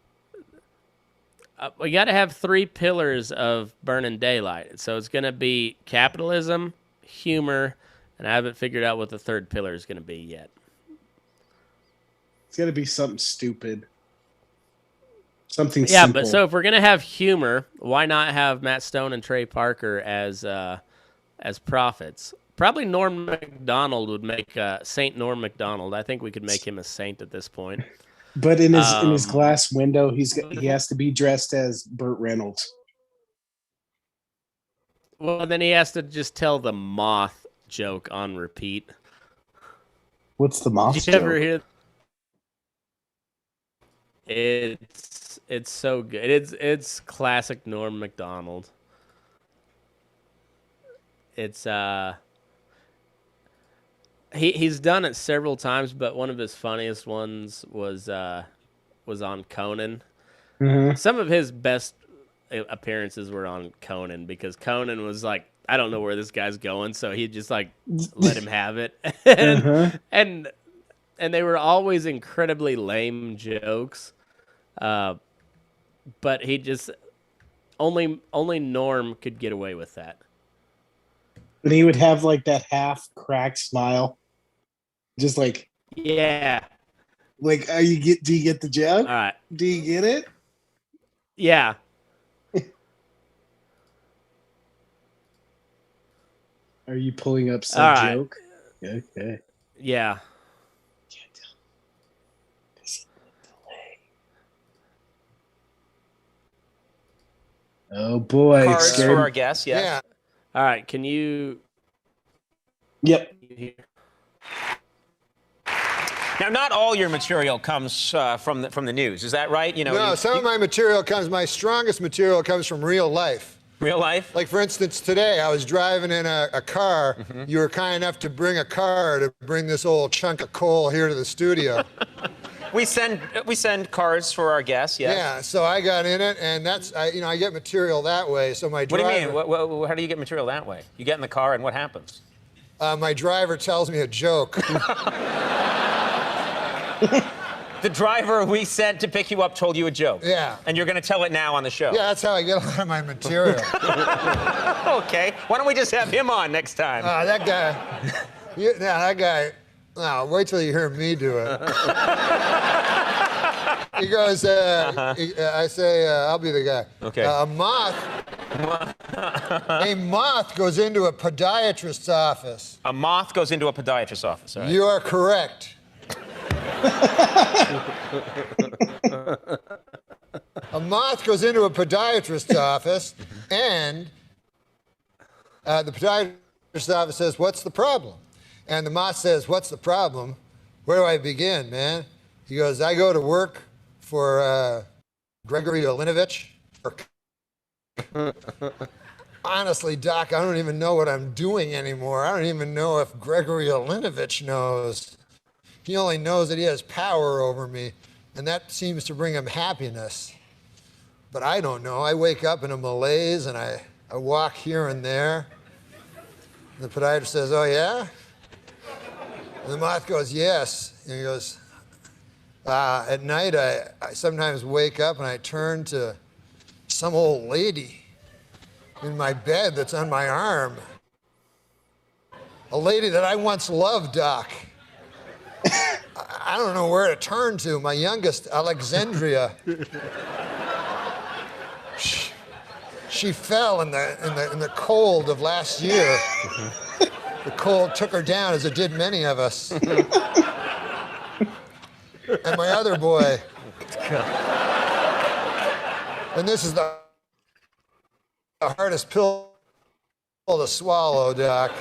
[SPEAKER 1] We got to have three pillars of Burning Daylight. So it's going to be capitalism, humor, and I haven't figured out what the third pillar is going to be yet.
[SPEAKER 2] It's got to be something stupid. Something
[SPEAKER 1] Yeah,
[SPEAKER 2] simple.
[SPEAKER 1] but so if we're going to have humor, why not have Matt Stone and Trey Parker as prophets? Probably Norm Macdonald would make Saint Norm Macdonald. I think we could make him a saint at this point.
[SPEAKER 2] But in his glass window, he has to be dressed as Burt Reynolds.
[SPEAKER 1] Well, then he has to just tell the moth joke on repeat.
[SPEAKER 2] What's the moth
[SPEAKER 1] Did you ever
[SPEAKER 2] joke?
[SPEAKER 1] hear? It's so good. It's classic Norm Macdonald. It's he's done it several times, but one of his funniest ones was on Conan.
[SPEAKER 2] Mm-hmm.
[SPEAKER 1] Some of his best appearances were on Conan because Conan was like, I don't know where this guy's going, so he just like let him have it, and
[SPEAKER 2] Uh-huh.
[SPEAKER 1] and and they were always incredibly lame jokes, but he just only Norm could get away with that.
[SPEAKER 2] And he would have like that half cracked smile, just
[SPEAKER 1] Yeah.
[SPEAKER 2] are you get? Do you get the joke?
[SPEAKER 1] All right.
[SPEAKER 2] Do you get it?
[SPEAKER 1] Yeah.
[SPEAKER 2] Are you pulling up
[SPEAKER 1] All
[SPEAKER 2] said
[SPEAKER 1] right.
[SPEAKER 2] joke? Okay.
[SPEAKER 1] Yeah.
[SPEAKER 2] Can't tell. There's a delay. Oh boy!
[SPEAKER 3] Cards
[SPEAKER 2] Scared.
[SPEAKER 3] for our guests, yes.
[SPEAKER 4] Yeah.
[SPEAKER 1] All right. Can you
[SPEAKER 2] Yep.
[SPEAKER 1] hear?
[SPEAKER 3] Now, not all your material comes from the news. Is that right? You know,
[SPEAKER 4] No, some of my material comes, my strongest material comes from real life.
[SPEAKER 3] real life.
[SPEAKER 4] Like, for instance, today I was driving in a car. You were kind enough to bring a car to bring this old chunk of coal here to the studio.
[SPEAKER 3] We send cards for our guests, yes.
[SPEAKER 4] Yeah, so I got in it, and I get material that way. So my
[SPEAKER 3] What do
[SPEAKER 4] driver,
[SPEAKER 3] you mean? How do you get material that way? You get in the car, and what happens?
[SPEAKER 4] my driver tells me a joke.
[SPEAKER 3] The driver we sent to pick you up told you a joke.
[SPEAKER 4] Yeah.
[SPEAKER 3] And you're going to tell it now on the show.
[SPEAKER 4] Yeah, that's how I get a lot of my material.
[SPEAKER 3] Okay. Why don't we just have him on next time?
[SPEAKER 4] That guy, that guy. No, wait till you hear me do it. He goes, I say, I'll be the guy.
[SPEAKER 3] Okay.
[SPEAKER 4] A moth goes into a podiatrist's office.
[SPEAKER 3] A moth goes into a podiatrist's office. All right.
[SPEAKER 4] You are correct. A moth goes into a podiatrist's office, and the podiatrist's office says, "What's the problem?" And the moth says, "What's the problem? Where do I begin, man?" He goes, "I go to work for Gregory Olinovich." Honestly, Doc, I don't even know what I'm doing anymore. I don't even know if Gregory Olinovich knows. He only knows that he has power over me, and that seems to bring him happiness. But I don't know. I wake up in a malaise, and I walk here and there. And the podiatrist says, "Oh, yeah?" And the moth goes, "Yes." And he goes, "At night, I sometimes wake up, and I turn to some old lady in my bed that's on my arm. A lady that I once loved, Doc. I don't know where to turn to. My youngest, Alexandria. She fell in the cold of last year. The cold took her down, as it did many of us. And my other boy. And this is the hardest pill to swallow, Doc.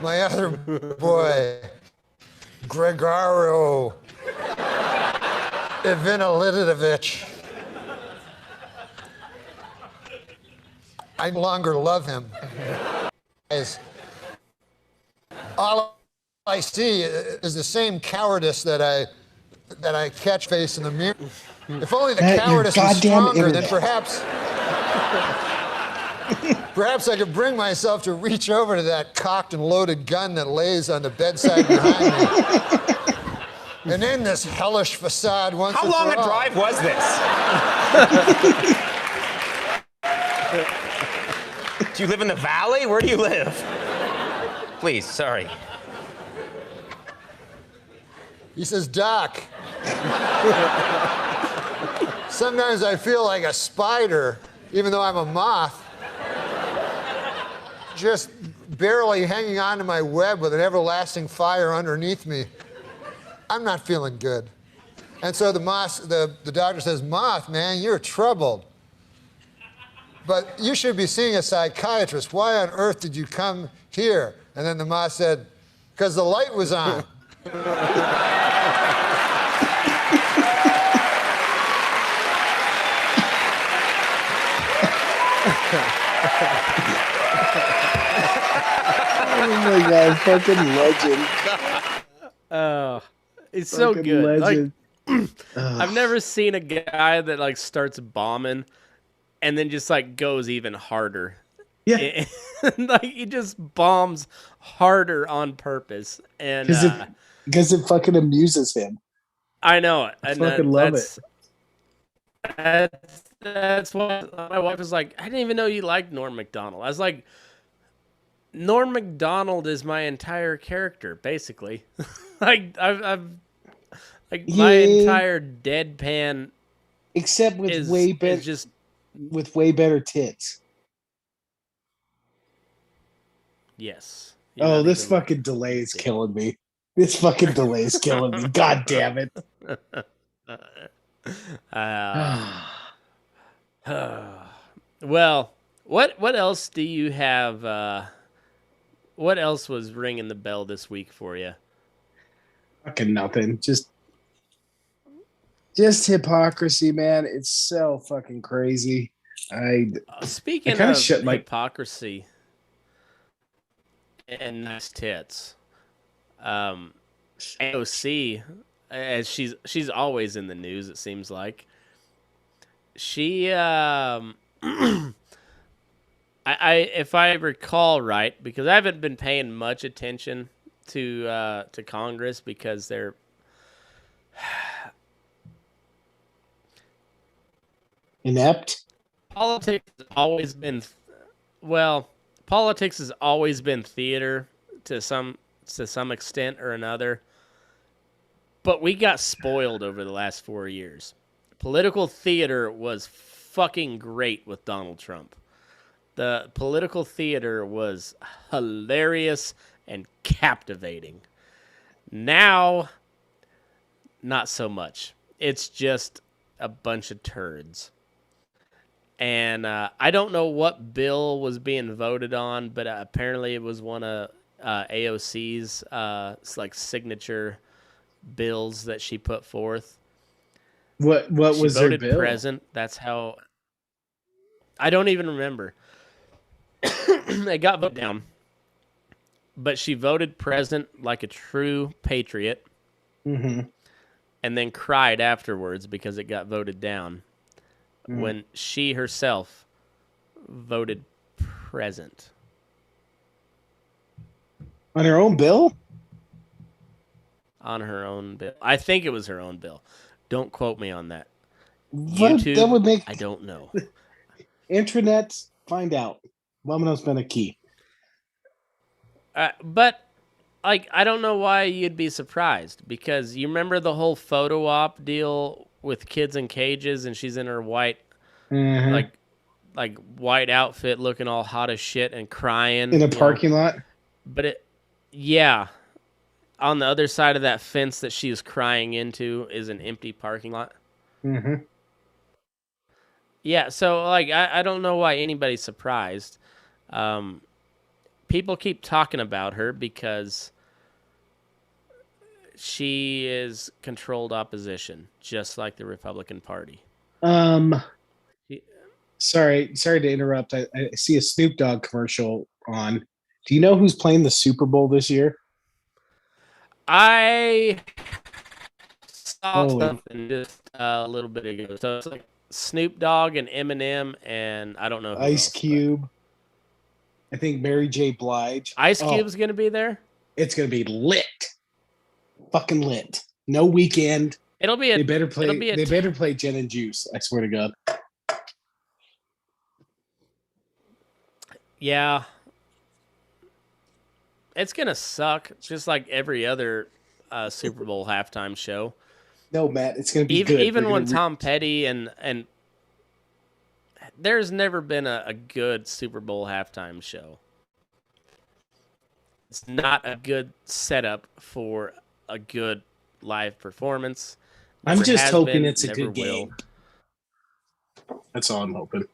[SPEAKER 4] My other boy, Gregorio Ivanilidovich. I no longer love him. All I see is the same cowardice that I catch face in the mirror. If only the cowardice was stronger, then perhaps I could bring myself to reach over to that cocked and loaded gun that lays on the bedside behind me and end this hellish facade once and for all.
[SPEAKER 3] How long a drive was this? Do you live in the valley? Where do you live? Please, sorry.
[SPEAKER 4] He says, "Doc, sometimes I feel like a spider, even though I'm a moth, just barely hanging on to my web with an everlasting fire underneath me. I'm not feeling good." And so the doctor says, "Moth, man, you're troubled. but you should be seeing a psychiatrist. Why on earth did you come here? And then the ma said, because the light was on.
[SPEAKER 2] Oh my god, fucking legend.
[SPEAKER 1] Oh, it's so
[SPEAKER 2] Fucking
[SPEAKER 1] good.
[SPEAKER 2] legend.
[SPEAKER 1] Like, I've never seen a guy that like starts bombing and then just like goes even harder.
[SPEAKER 2] Yeah,
[SPEAKER 1] Like he just bombs harder on purpose, and
[SPEAKER 2] because it fucking amuses him.
[SPEAKER 1] I know it.
[SPEAKER 2] I
[SPEAKER 1] And
[SPEAKER 2] fucking love it.
[SPEAKER 1] that's why my wife was like, I didn't even know you liked Norm Macdonald. I was like, Norm Macdonald is my entire character, basically. Like I've like my
[SPEAKER 2] Yeah.
[SPEAKER 1] entire deadpan
[SPEAKER 2] Except with
[SPEAKER 1] is
[SPEAKER 2] way better,
[SPEAKER 1] just
[SPEAKER 2] with way better tits.
[SPEAKER 1] yes.
[SPEAKER 2] Oh, this fucking delay is killing me. This fucking delay is killing me. God damn it.
[SPEAKER 1] Well, what else do you have? What else was ringing the bell this week for you?
[SPEAKER 2] Fucking nothing. Just hypocrisy, man. It's so fucking crazy.
[SPEAKER 1] Speaking
[SPEAKER 2] kinda
[SPEAKER 1] of
[SPEAKER 2] shut my-
[SPEAKER 1] hypocrisy and nice tits, AOC, as she's always in the news, it seems like. She I if I recall right, because I haven't been paying much attention to Congress because they're
[SPEAKER 2] inept.
[SPEAKER 1] politics has always been theater to some extent or another. But we got spoiled over the last 4 years. Political theater was fucking great with Donald Trump. The political theater was hilarious and captivating. Now, not so much. It's just a bunch of turds. And I don't know what bill was being voted on, but apparently it was one of AOC's like signature bills that she put forth.
[SPEAKER 2] What
[SPEAKER 1] She
[SPEAKER 2] was their
[SPEAKER 1] voted
[SPEAKER 2] bill?
[SPEAKER 1] present. That's how. I don't even remember. It got voted down, but she voted present like a true patriot,
[SPEAKER 2] Mm-hmm.
[SPEAKER 1] and then cried afterwards because it got voted down. When she herself voted present
[SPEAKER 2] On her own bill?
[SPEAKER 1] on her own bill. I think it was her own bill. Don't quote me on that.
[SPEAKER 2] What?
[SPEAKER 1] YouTube,
[SPEAKER 2] That would make
[SPEAKER 1] I don't know.
[SPEAKER 2] Intranet, find out. Vámonos been a key.
[SPEAKER 1] But like, I don't know why you'd be surprised, because you remember the whole photo op deal with kids in cages, and she's in her white,
[SPEAKER 2] Mhm.
[SPEAKER 1] like white outfit, looking all hot as shit and crying
[SPEAKER 2] In a
[SPEAKER 1] you know?
[SPEAKER 2] parking lot?
[SPEAKER 1] But yeah, on the other side of that fence that she was crying into is an empty parking lot.
[SPEAKER 2] Mm-hmm.
[SPEAKER 1] Yeah, so like I don't know why anybody's surprised. People keep talking about her because she is controlled opposition, just like the Republican Party. She-
[SPEAKER 2] Sorry to interrupt. I see a Snoop Dogg commercial on. Do you know who's playing the Super Bowl this year?
[SPEAKER 1] I saw
[SPEAKER 2] Holy-
[SPEAKER 1] something just a little bit ago. So it's like Snoop Dogg and Eminem, and I don't know who
[SPEAKER 2] Ice
[SPEAKER 1] else, but
[SPEAKER 2] Cube. I think Mary J. Blige.
[SPEAKER 1] Ice
[SPEAKER 2] Oh,
[SPEAKER 1] Cube's gonna be there.
[SPEAKER 2] it's gonna be lit. Fucking lit. No weekend.
[SPEAKER 1] It'll be a.
[SPEAKER 2] They better play.
[SPEAKER 1] it'll be a
[SPEAKER 2] They better play Gin and Juice. I swear to God.
[SPEAKER 1] Yeah. It's gonna suck, just like every other Super Bowl halftime show.
[SPEAKER 2] No, Matt, it's gonna be
[SPEAKER 1] Even
[SPEAKER 2] good.
[SPEAKER 1] even
[SPEAKER 2] They're
[SPEAKER 1] when
[SPEAKER 2] gonna
[SPEAKER 1] Tom Petty and there's never been a good Super Bowl halftime show. It's not a good setup for a good live performance.
[SPEAKER 2] I'm
[SPEAKER 1] Never
[SPEAKER 2] just
[SPEAKER 1] has
[SPEAKER 2] hoping
[SPEAKER 1] been,
[SPEAKER 2] it's a
[SPEAKER 1] never
[SPEAKER 2] good
[SPEAKER 1] will.
[SPEAKER 2] game. That's all I'm hoping.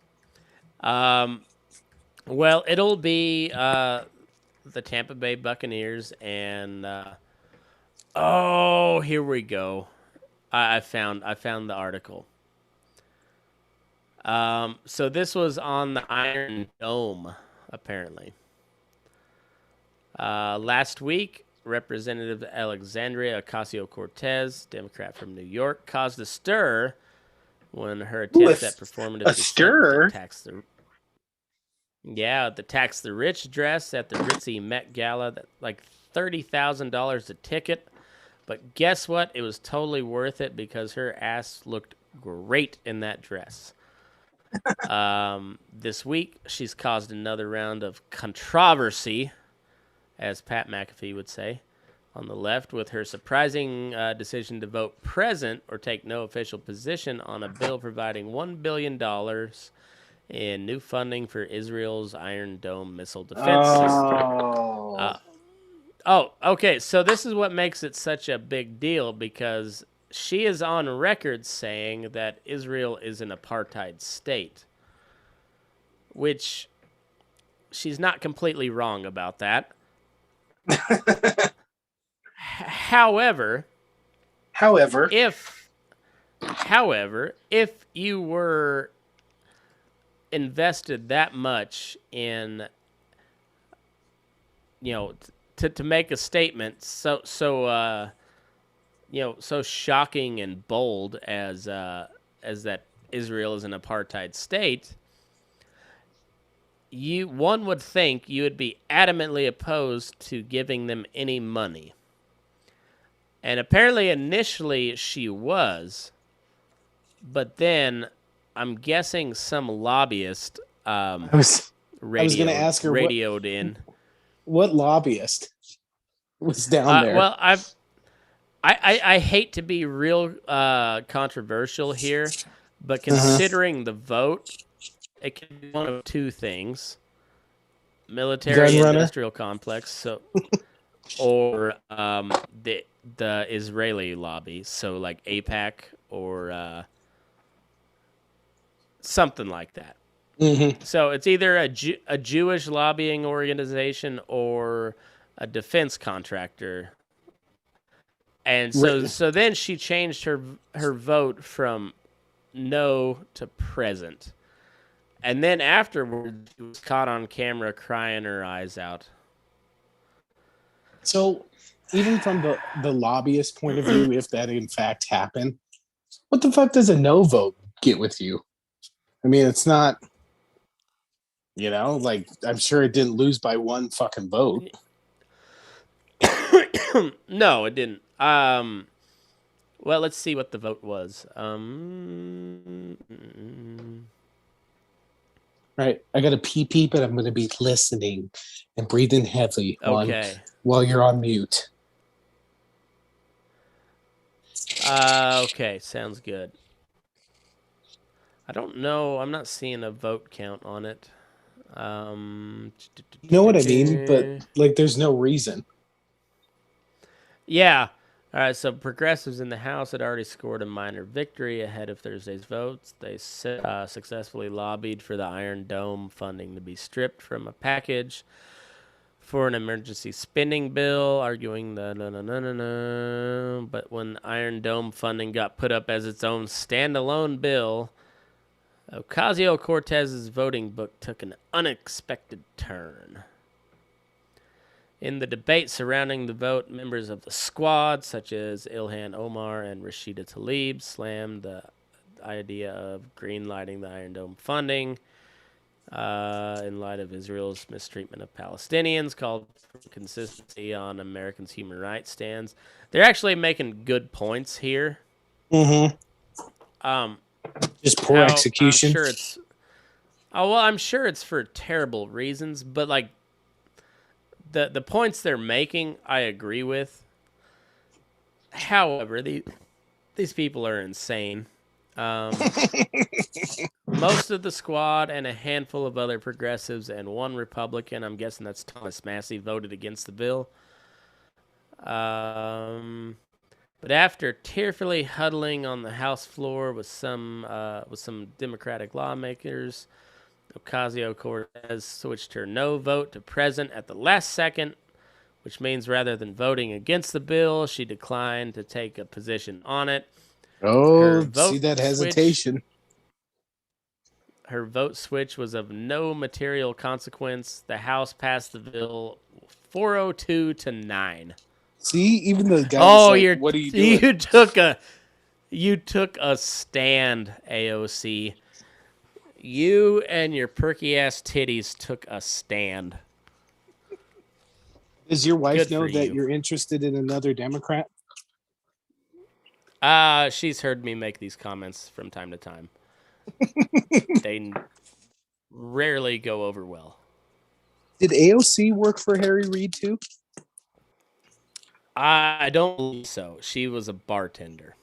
[SPEAKER 1] Well, it'll be the Tampa Bay Buccaneers, and oh, here we go. I found the article. So this was on the Iron Dome, apparently. Last week, Representative Alexandria Ocasio-Cortez, Democrat from New York, caused a stir when her attempt at performative
[SPEAKER 2] a stir?
[SPEAKER 1] the tax the rich dress at the ritzy Met Gala, that like $30,000 a ticket. But guess what? It was totally worth it because her ass looked great in that dress. This week, she's caused another round of controversy, as Pat McAfee would say, on the left, with her surprising decision to vote present or take no official position on a bill providing $1 billion in new funding for Israel's Iron Dome missile defense system. Okay. So this is what makes it such a big deal, because she is on record saying that Israel is an apartheid state, which she's not completely wrong about that. However, if you were invested that much in, to make a statement so shocking and bold as that Israel is an apartheid state, one would think you would be adamantly opposed to giving them any money. And apparently initially she was, but then I'm guessing some lobbyist
[SPEAKER 2] I was going to ask her
[SPEAKER 1] radioed in.
[SPEAKER 2] What lobbyist was down there?
[SPEAKER 1] Well, I hate to be real controversial here, but considering the vote, it can be one of two things: military industrial complex, or the Israeli lobby, so like AIPAC or something like that.
[SPEAKER 2] Mm-hmm.
[SPEAKER 1] So it's either a Jewish lobbying organization or a defense contractor. And so then she changed her vote from no to present. And then afterwards, she was caught on camera crying her eyes out.
[SPEAKER 2] So even from the lobbyist point of view, if that in fact happened, what the fuck does a no vote get with you? I mean, it's not, like, I'm sure it didn't lose by one fucking vote.
[SPEAKER 1] No, it didn't. Well, let's see what the vote was.
[SPEAKER 2] Right. I got to pee, but I'm going to be listening and breathing heavily while you're on mute.
[SPEAKER 1] Okay, sounds good. I don't know. I'm not seeing a vote count on it.
[SPEAKER 2] You know what I mean? But, like, there's no reason.
[SPEAKER 1] Yeah. All right, so progressives in the House had already scored a minor victory ahead of Thursday's votes. They successfully lobbied for the Iron Dome funding to be stripped from a package for an emergency spending bill, arguing but when Iron Dome funding got put up as its own standalone bill, Ocasio-Cortez's voting book took an unexpected turn. In the debate surrounding the vote, members of the squad, such as Ilhan Omar and Rashida Tlaib, slammed the idea of greenlighting the Iron Dome funding in light of Israel's mistreatment of Palestinians, called for consistency on Americans' human rights stands. They're actually making good points here.
[SPEAKER 2] Mm-hmm. Just poor execution.
[SPEAKER 1] I'm sure it's for terrible reasons, but like the points they're making, I agree with. However, these people are insane. Most of the squad and a handful of other progressives and one Republican, I'm guessing that's Thomas Massey, voted against the bill. But after tearfully huddling on the House floor with some Democratic lawmakers, Ocasio-Cortez switched her no vote to present at the last second, which means rather than voting against the bill, she declined to take a position on it.
[SPEAKER 2] Oh, see that hesitation.
[SPEAKER 1] Her vote switch was of no material consequence. The House passed the bill 402 to 9.
[SPEAKER 2] See, even the guy what are you doing?
[SPEAKER 1] You took a stand, AOC. You and your perky ass titties took a stand.
[SPEAKER 2] Does your wife know that you're interested in another Democrat?
[SPEAKER 1] She's heard me make these comments from time to time. They rarely go over well.
[SPEAKER 2] Did AOC work for Harry Reid too?
[SPEAKER 1] I don't believe so. She was a bartender.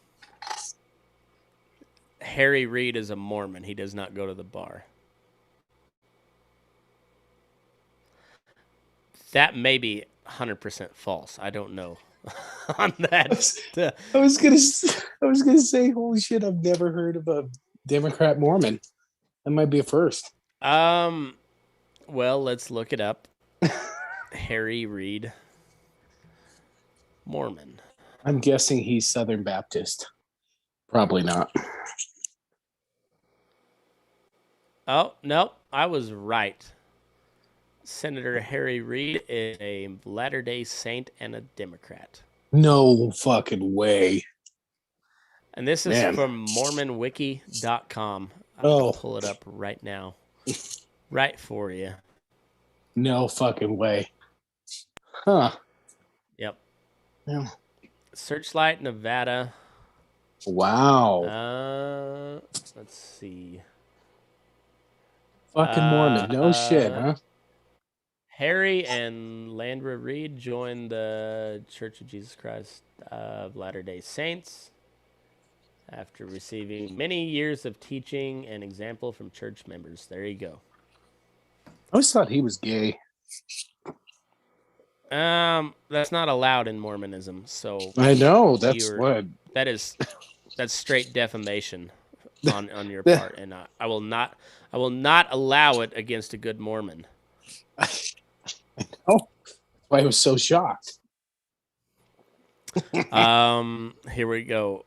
[SPEAKER 1] Harry Reid is a Mormon. He does not go to the bar. That may be 100% false. I don't know on that.
[SPEAKER 2] I was gonna say, holy shit! I've never heard of a Democrat Mormon. That might be a first.
[SPEAKER 1] Well, let's look it up. Harry Reid, Mormon.
[SPEAKER 2] I'm guessing he's Southern Baptist. Probably not.
[SPEAKER 1] Oh, no, I was right. Senator Harry Reid is a Latter-day Saint and a Democrat.
[SPEAKER 2] No fucking way.
[SPEAKER 1] And this is from MormonWiki.com. I'll pull it up right now. Right for you.
[SPEAKER 2] No fucking way. Huh.
[SPEAKER 1] Yep.
[SPEAKER 2] Yeah.
[SPEAKER 1] Searchlight, Nevada.
[SPEAKER 2] Wow.
[SPEAKER 1] Let's see.
[SPEAKER 2] Fucking Mormon. No shit, huh?
[SPEAKER 1] Harry and Landra Reid joined the Church of Jesus Christ of Latter-day Saints after receiving many years of teaching and example from church members. There you go.
[SPEAKER 2] I always thought he was gay.
[SPEAKER 1] That's not allowed in Mormonism. So
[SPEAKER 2] I know that's
[SPEAKER 1] that's straight defamation on your part, and I will not allow it against a good Mormon.
[SPEAKER 2] I know. That's why I was so shocked.
[SPEAKER 1] Here we go.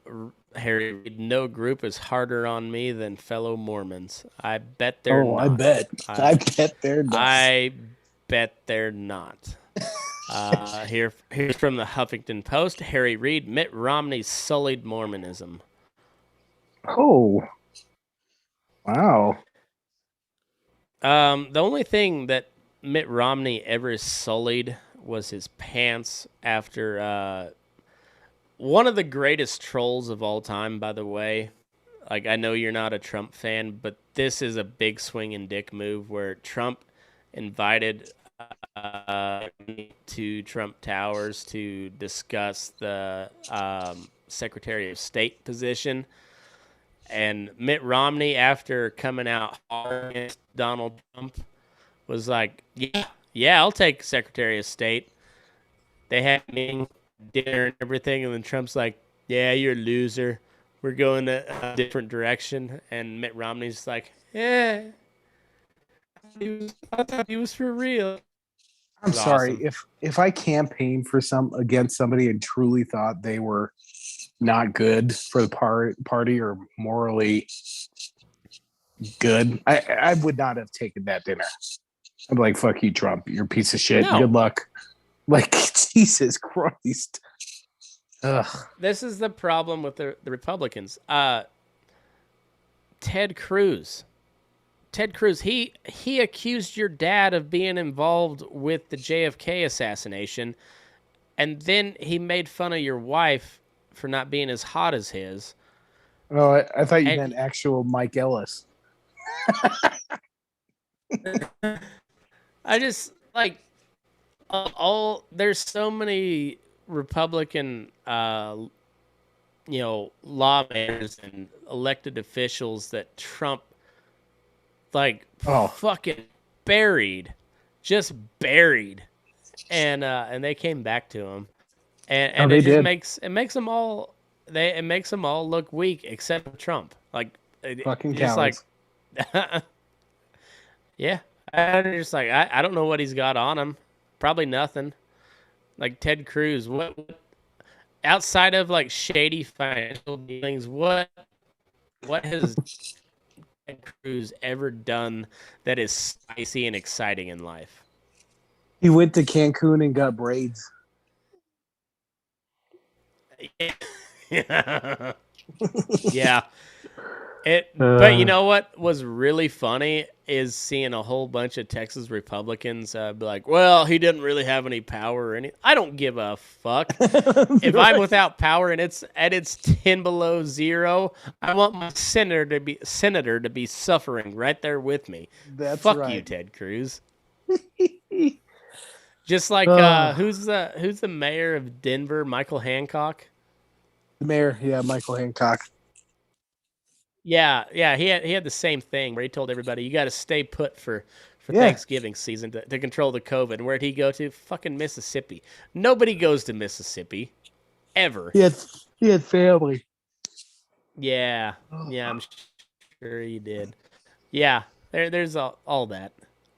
[SPEAKER 1] Harry, no group is harder on me than fellow Mormons. I bet they're not.
[SPEAKER 2] I bet. I bet they're not.
[SPEAKER 1] I bet they're not. Here's from the Huffington Post. Harry Reid, Mitt Romney sullied Mormonism.
[SPEAKER 2] Oh. Wow.
[SPEAKER 1] The only thing that Mitt Romney ever sullied was his pants after one of the greatest trolls of all time, by the way. Like, I know you're not a Trump fan, but this is a big swinging dick move where Trump invited to Trump Towers to discuss the Secretary of State position. And Mitt Romney, after coming out hard against Donald Trump, was like, yeah, I'll take Secretary of State. They had me dinner and everything, and then Trump's like, yeah, you're a loser. We're going a different direction. And Mitt Romney's like, I thought he was for real.
[SPEAKER 2] I'm sorry. Awesome. If I campaigned for against somebody and truly thought they were not good for the party or morally good, I would not have taken that dinner. I'm like, fuck you, Trump. You're a piece of shit. No. Good luck. Like, Jesus Christ. Ugh.
[SPEAKER 1] This is the problem with the Republicans. Ted Cruz, he accused your dad of being involved with the JFK assassination, and then he made fun of your wife for not being as hot as his.
[SPEAKER 2] Oh, I thought you meant actual Mike Ellis.
[SPEAKER 1] I just, like, there's so many Republican, lawmakers and elected officials that Trump, fucking buried, and they came back to him, and it just makes them all look weak except Trump. Like,
[SPEAKER 2] fucking cowards.
[SPEAKER 1] Like, Yeah, I'm just like I don't know what he's got on him. Probably nothing. Like Ted Cruz, what outside of like shady financial dealings, what has Ted Cruz ever done that is spicy and exciting in life?
[SPEAKER 2] He went to Cancun and got braids.
[SPEAKER 1] Yeah. Yeah. But you
[SPEAKER 2] Uh,
[SPEAKER 1] know what was really funny is seeing a whole bunch of Texas Republicans be like, "Well, he didn't really have any power or any." I don't give a fuck. If I'm
[SPEAKER 2] right.
[SPEAKER 1] without power and it's at its 10 below zero, I want my senator to be suffering right there with me.
[SPEAKER 2] That's
[SPEAKER 1] Fuck you,
[SPEAKER 2] right.
[SPEAKER 1] Ted Cruz. Just like
[SPEAKER 2] uh,
[SPEAKER 1] who's the mayor of Denver, Michael Hancock?
[SPEAKER 2] the mayor, yeah, Michael Hancock.
[SPEAKER 1] Yeah, he had the same thing where he told everybody you got to stay put for
[SPEAKER 2] Yeah,
[SPEAKER 1] Thanksgiving season to control the COVID. And where'd he go to? Fucking Mississippi. Nobody goes to Mississippi ever.
[SPEAKER 2] he had he had family.
[SPEAKER 1] Yeah, yeah, I'm sure he did. Yeah, there's all that,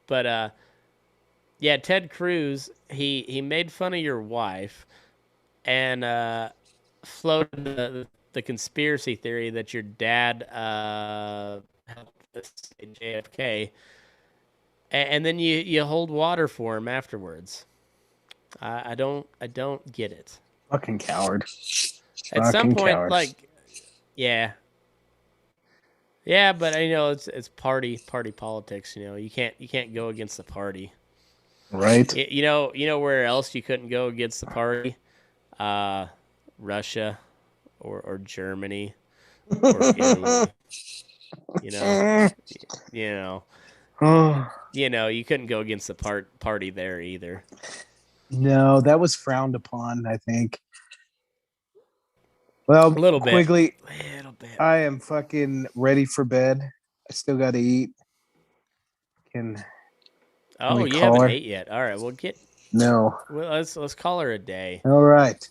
[SPEAKER 1] but yeah, Ted Cruz he made fun of your wife and floated the conspiracy theory that your dad helped assassinate JFK, and then you hold water for him afterwards. I don't get it.
[SPEAKER 2] Fucking coward.
[SPEAKER 1] At some
[SPEAKER 2] Fucking
[SPEAKER 1] point,
[SPEAKER 2] coward.
[SPEAKER 1] like, yeah, yeah, but it's party politics. You can't go against the party.
[SPEAKER 2] Right?
[SPEAKER 1] You know where else you couldn't go against the party? Uh, Russia or Germany or Italy. You know, you know,
[SPEAKER 2] Oh,
[SPEAKER 1] you couldn't go against the party there either.
[SPEAKER 2] no, that was frowned upon, I think.
[SPEAKER 1] A
[SPEAKER 2] Well,
[SPEAKER 1] little bit,
[SPEAKER 2] Quigley,
[SPEAKER 1] little bit.
[SPEAKER 2] I am fucking ready for bed. I still got to eat. Can
[SPEAKER 1] Oh,
[SPEAKER 2] we
[SPEAKER 1] you
[SPEAKER 2] call
[SPEAKER 1] haven't
[SPEAKER 2] her?
[SPEAKER 1] ate yet. All right,
[SPEAKER 2] No.
[SPEAKER 1] let's call her a day.
[SPEAKER 2] All right.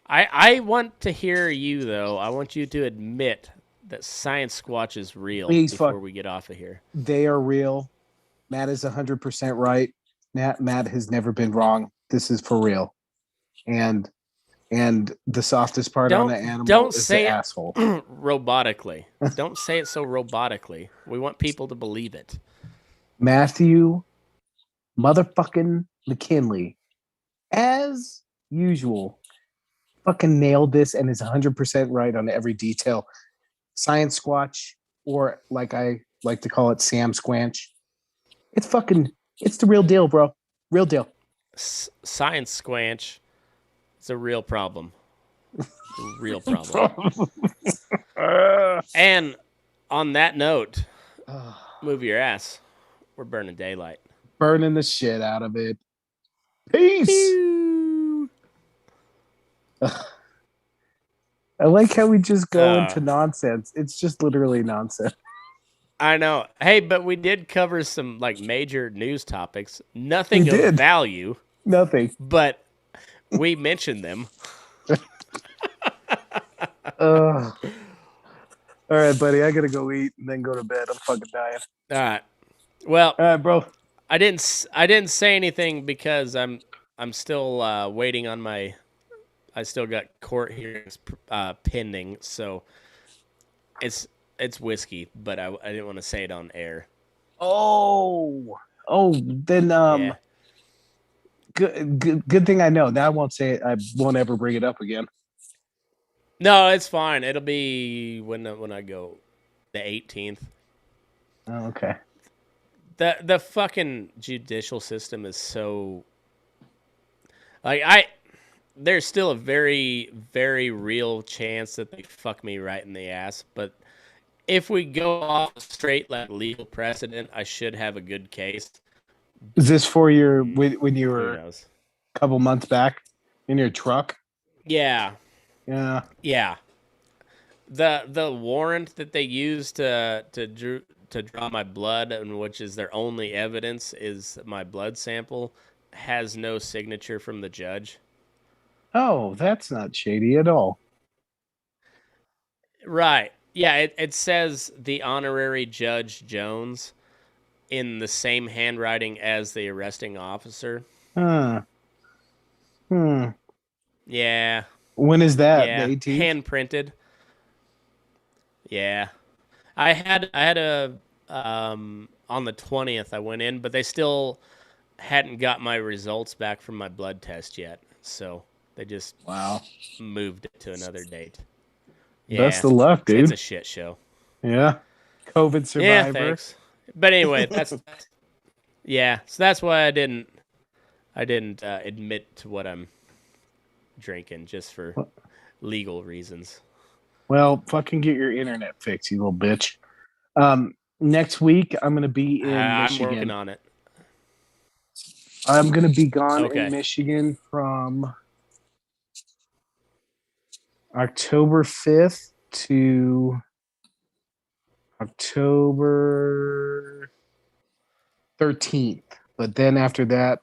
[SPEAKER 1] I want to hear you though. I want you to admit that Science Squatch is real
[SPEAKER 2] Please
[SPEAKER 1] before
[SPEAKER 2] fuck.
[SPEAKER 1] we get off of here.
[SPEAKER 2] They are real. Matt is 100% right. Matt has never been wrong. This is for real. And the softest part on
[SPEAKER 1] Don't
[SPEAKER 2] an animal
[SPEAKER 1] don't
[SPEAKER 2] is the
[SPEAKER 1] say it
[SPEAKER 2] asshole.
[SPEAKER 1] robotically. Don't say it so robotically. We want people to believe it.
[SPEAKER 2] Matthew motherfucking McKinley, as usual, fucking nailed this and is 100% right on every detail. Science Squatch, or like I like to call it, Sam Squanch. It's the real deal, bro. Real deal.
[SPEAKER 1] Science Squanch is a real problem. Real problem. And on that note, move your ass. We're burning daylight.
[SPEAKER 2] Burning the shit out of it. Peace. I like how we just go into nonsense. It's just literally nonsense.
[SPEAKER 1] I know. Hey, but we did cover some like major news topics. Nothing
[SPEAKER 2] We
[SPEAKER 1] of
[SPEAKER 2] did.
[SPEAKER 1] value,
[SPEAKER 2] Nothing.
[SPEAKER 1] but we mentioned them.
[SPEAKER 2] All right, buddy. I gotta go eat and then go to bed. I'm fucking dying.
[SPEAKER 1] All right. Well,
[SPEAKER 2] All right, bro.
[SPEAKER 1] I didn't say anything because I'm still waiting on my. I still got court hearings pending, so it's whiskey, but I didn't want to say it on air.
[SPEAKER 2] Oh, then
[SPEAKER 1] Yeah.
[SPEAKER 2] good thing I know. Now I won't say it. I won't ever bring it up again.
[SPEAKER 1] No, it's fine. It'll be when I go, the 18th.
[SPEAKER 2] Oh, okay.
[SPEAKER 1] The fucking judicial system is so like there's still a very, very real chance that they fuck me right in the ass. But if we go off straight like legal precedent, I should have a good case.
[SPEAKER 2] Is this for your when you
[SPEAKER 1] Who
[SPEAKER 2] were
[SPEAKER 1] knows?
[SPEAKER 2] a couple months back in your truck?
[SPEAKER 1] Yeah,
[SPEAKER 2] Yeah.
[SPEAKER 1] yeah. The warrant that they used to draw my blood, and which is their only evidence, is my blood sample, has no signature from the judge.
[SPEAKER 2] Oh, that's not shady at all.
[SPEAKER 1] Right. Yeah, it says the honorary Judge Jones, in the same handwriting as the arresting officer.
[SPEAKER 2] Huh. Hmm.
[SPEAKER 1] Yeah,
[SPEAKER 2] When is that? The
[SPEAKER 1] yeah,
[SPEAKER 2] 18th?
[SPEAKER 1] hand printed. Yeah, I had a on the 20th I went in, but they still hadn't got my results back from my blood test yet, so they just
[SPEAKER 2] Wow.
[SPEAKER 1] moved it to another date.
[SPEAKER 2] Best
[SPEAKER 1] Yeah,
[SPEAKER 2] of luck,
[SPEAKER 1] it's a
[SPEAKER 2] dude.
[SPEAKER 1] shit show.
[SPEAKER 2] Yeah. COVID
[SPEAKER 1] Yeah,
[SPEAKER 2] survivor.
[SPEAKER 1] thanks. But anyway, that's yeah. So that's why I didn't admit to what I'm drinking just for legal reasons.
[SPEAKER 2] Well, fucking get your internet fixed, you little bitch. Next week, I'm going to be in
[SPEAKER 1] I'm working
[SPEAKER 2] Michigan.
[SPEAKER 1] on it.
[SPEAKER 2] I'm going to be gone in
[SPEAKER 1] Okay.
[SPEAKER 2] Michigan from October 5th to October 13th. But then after that,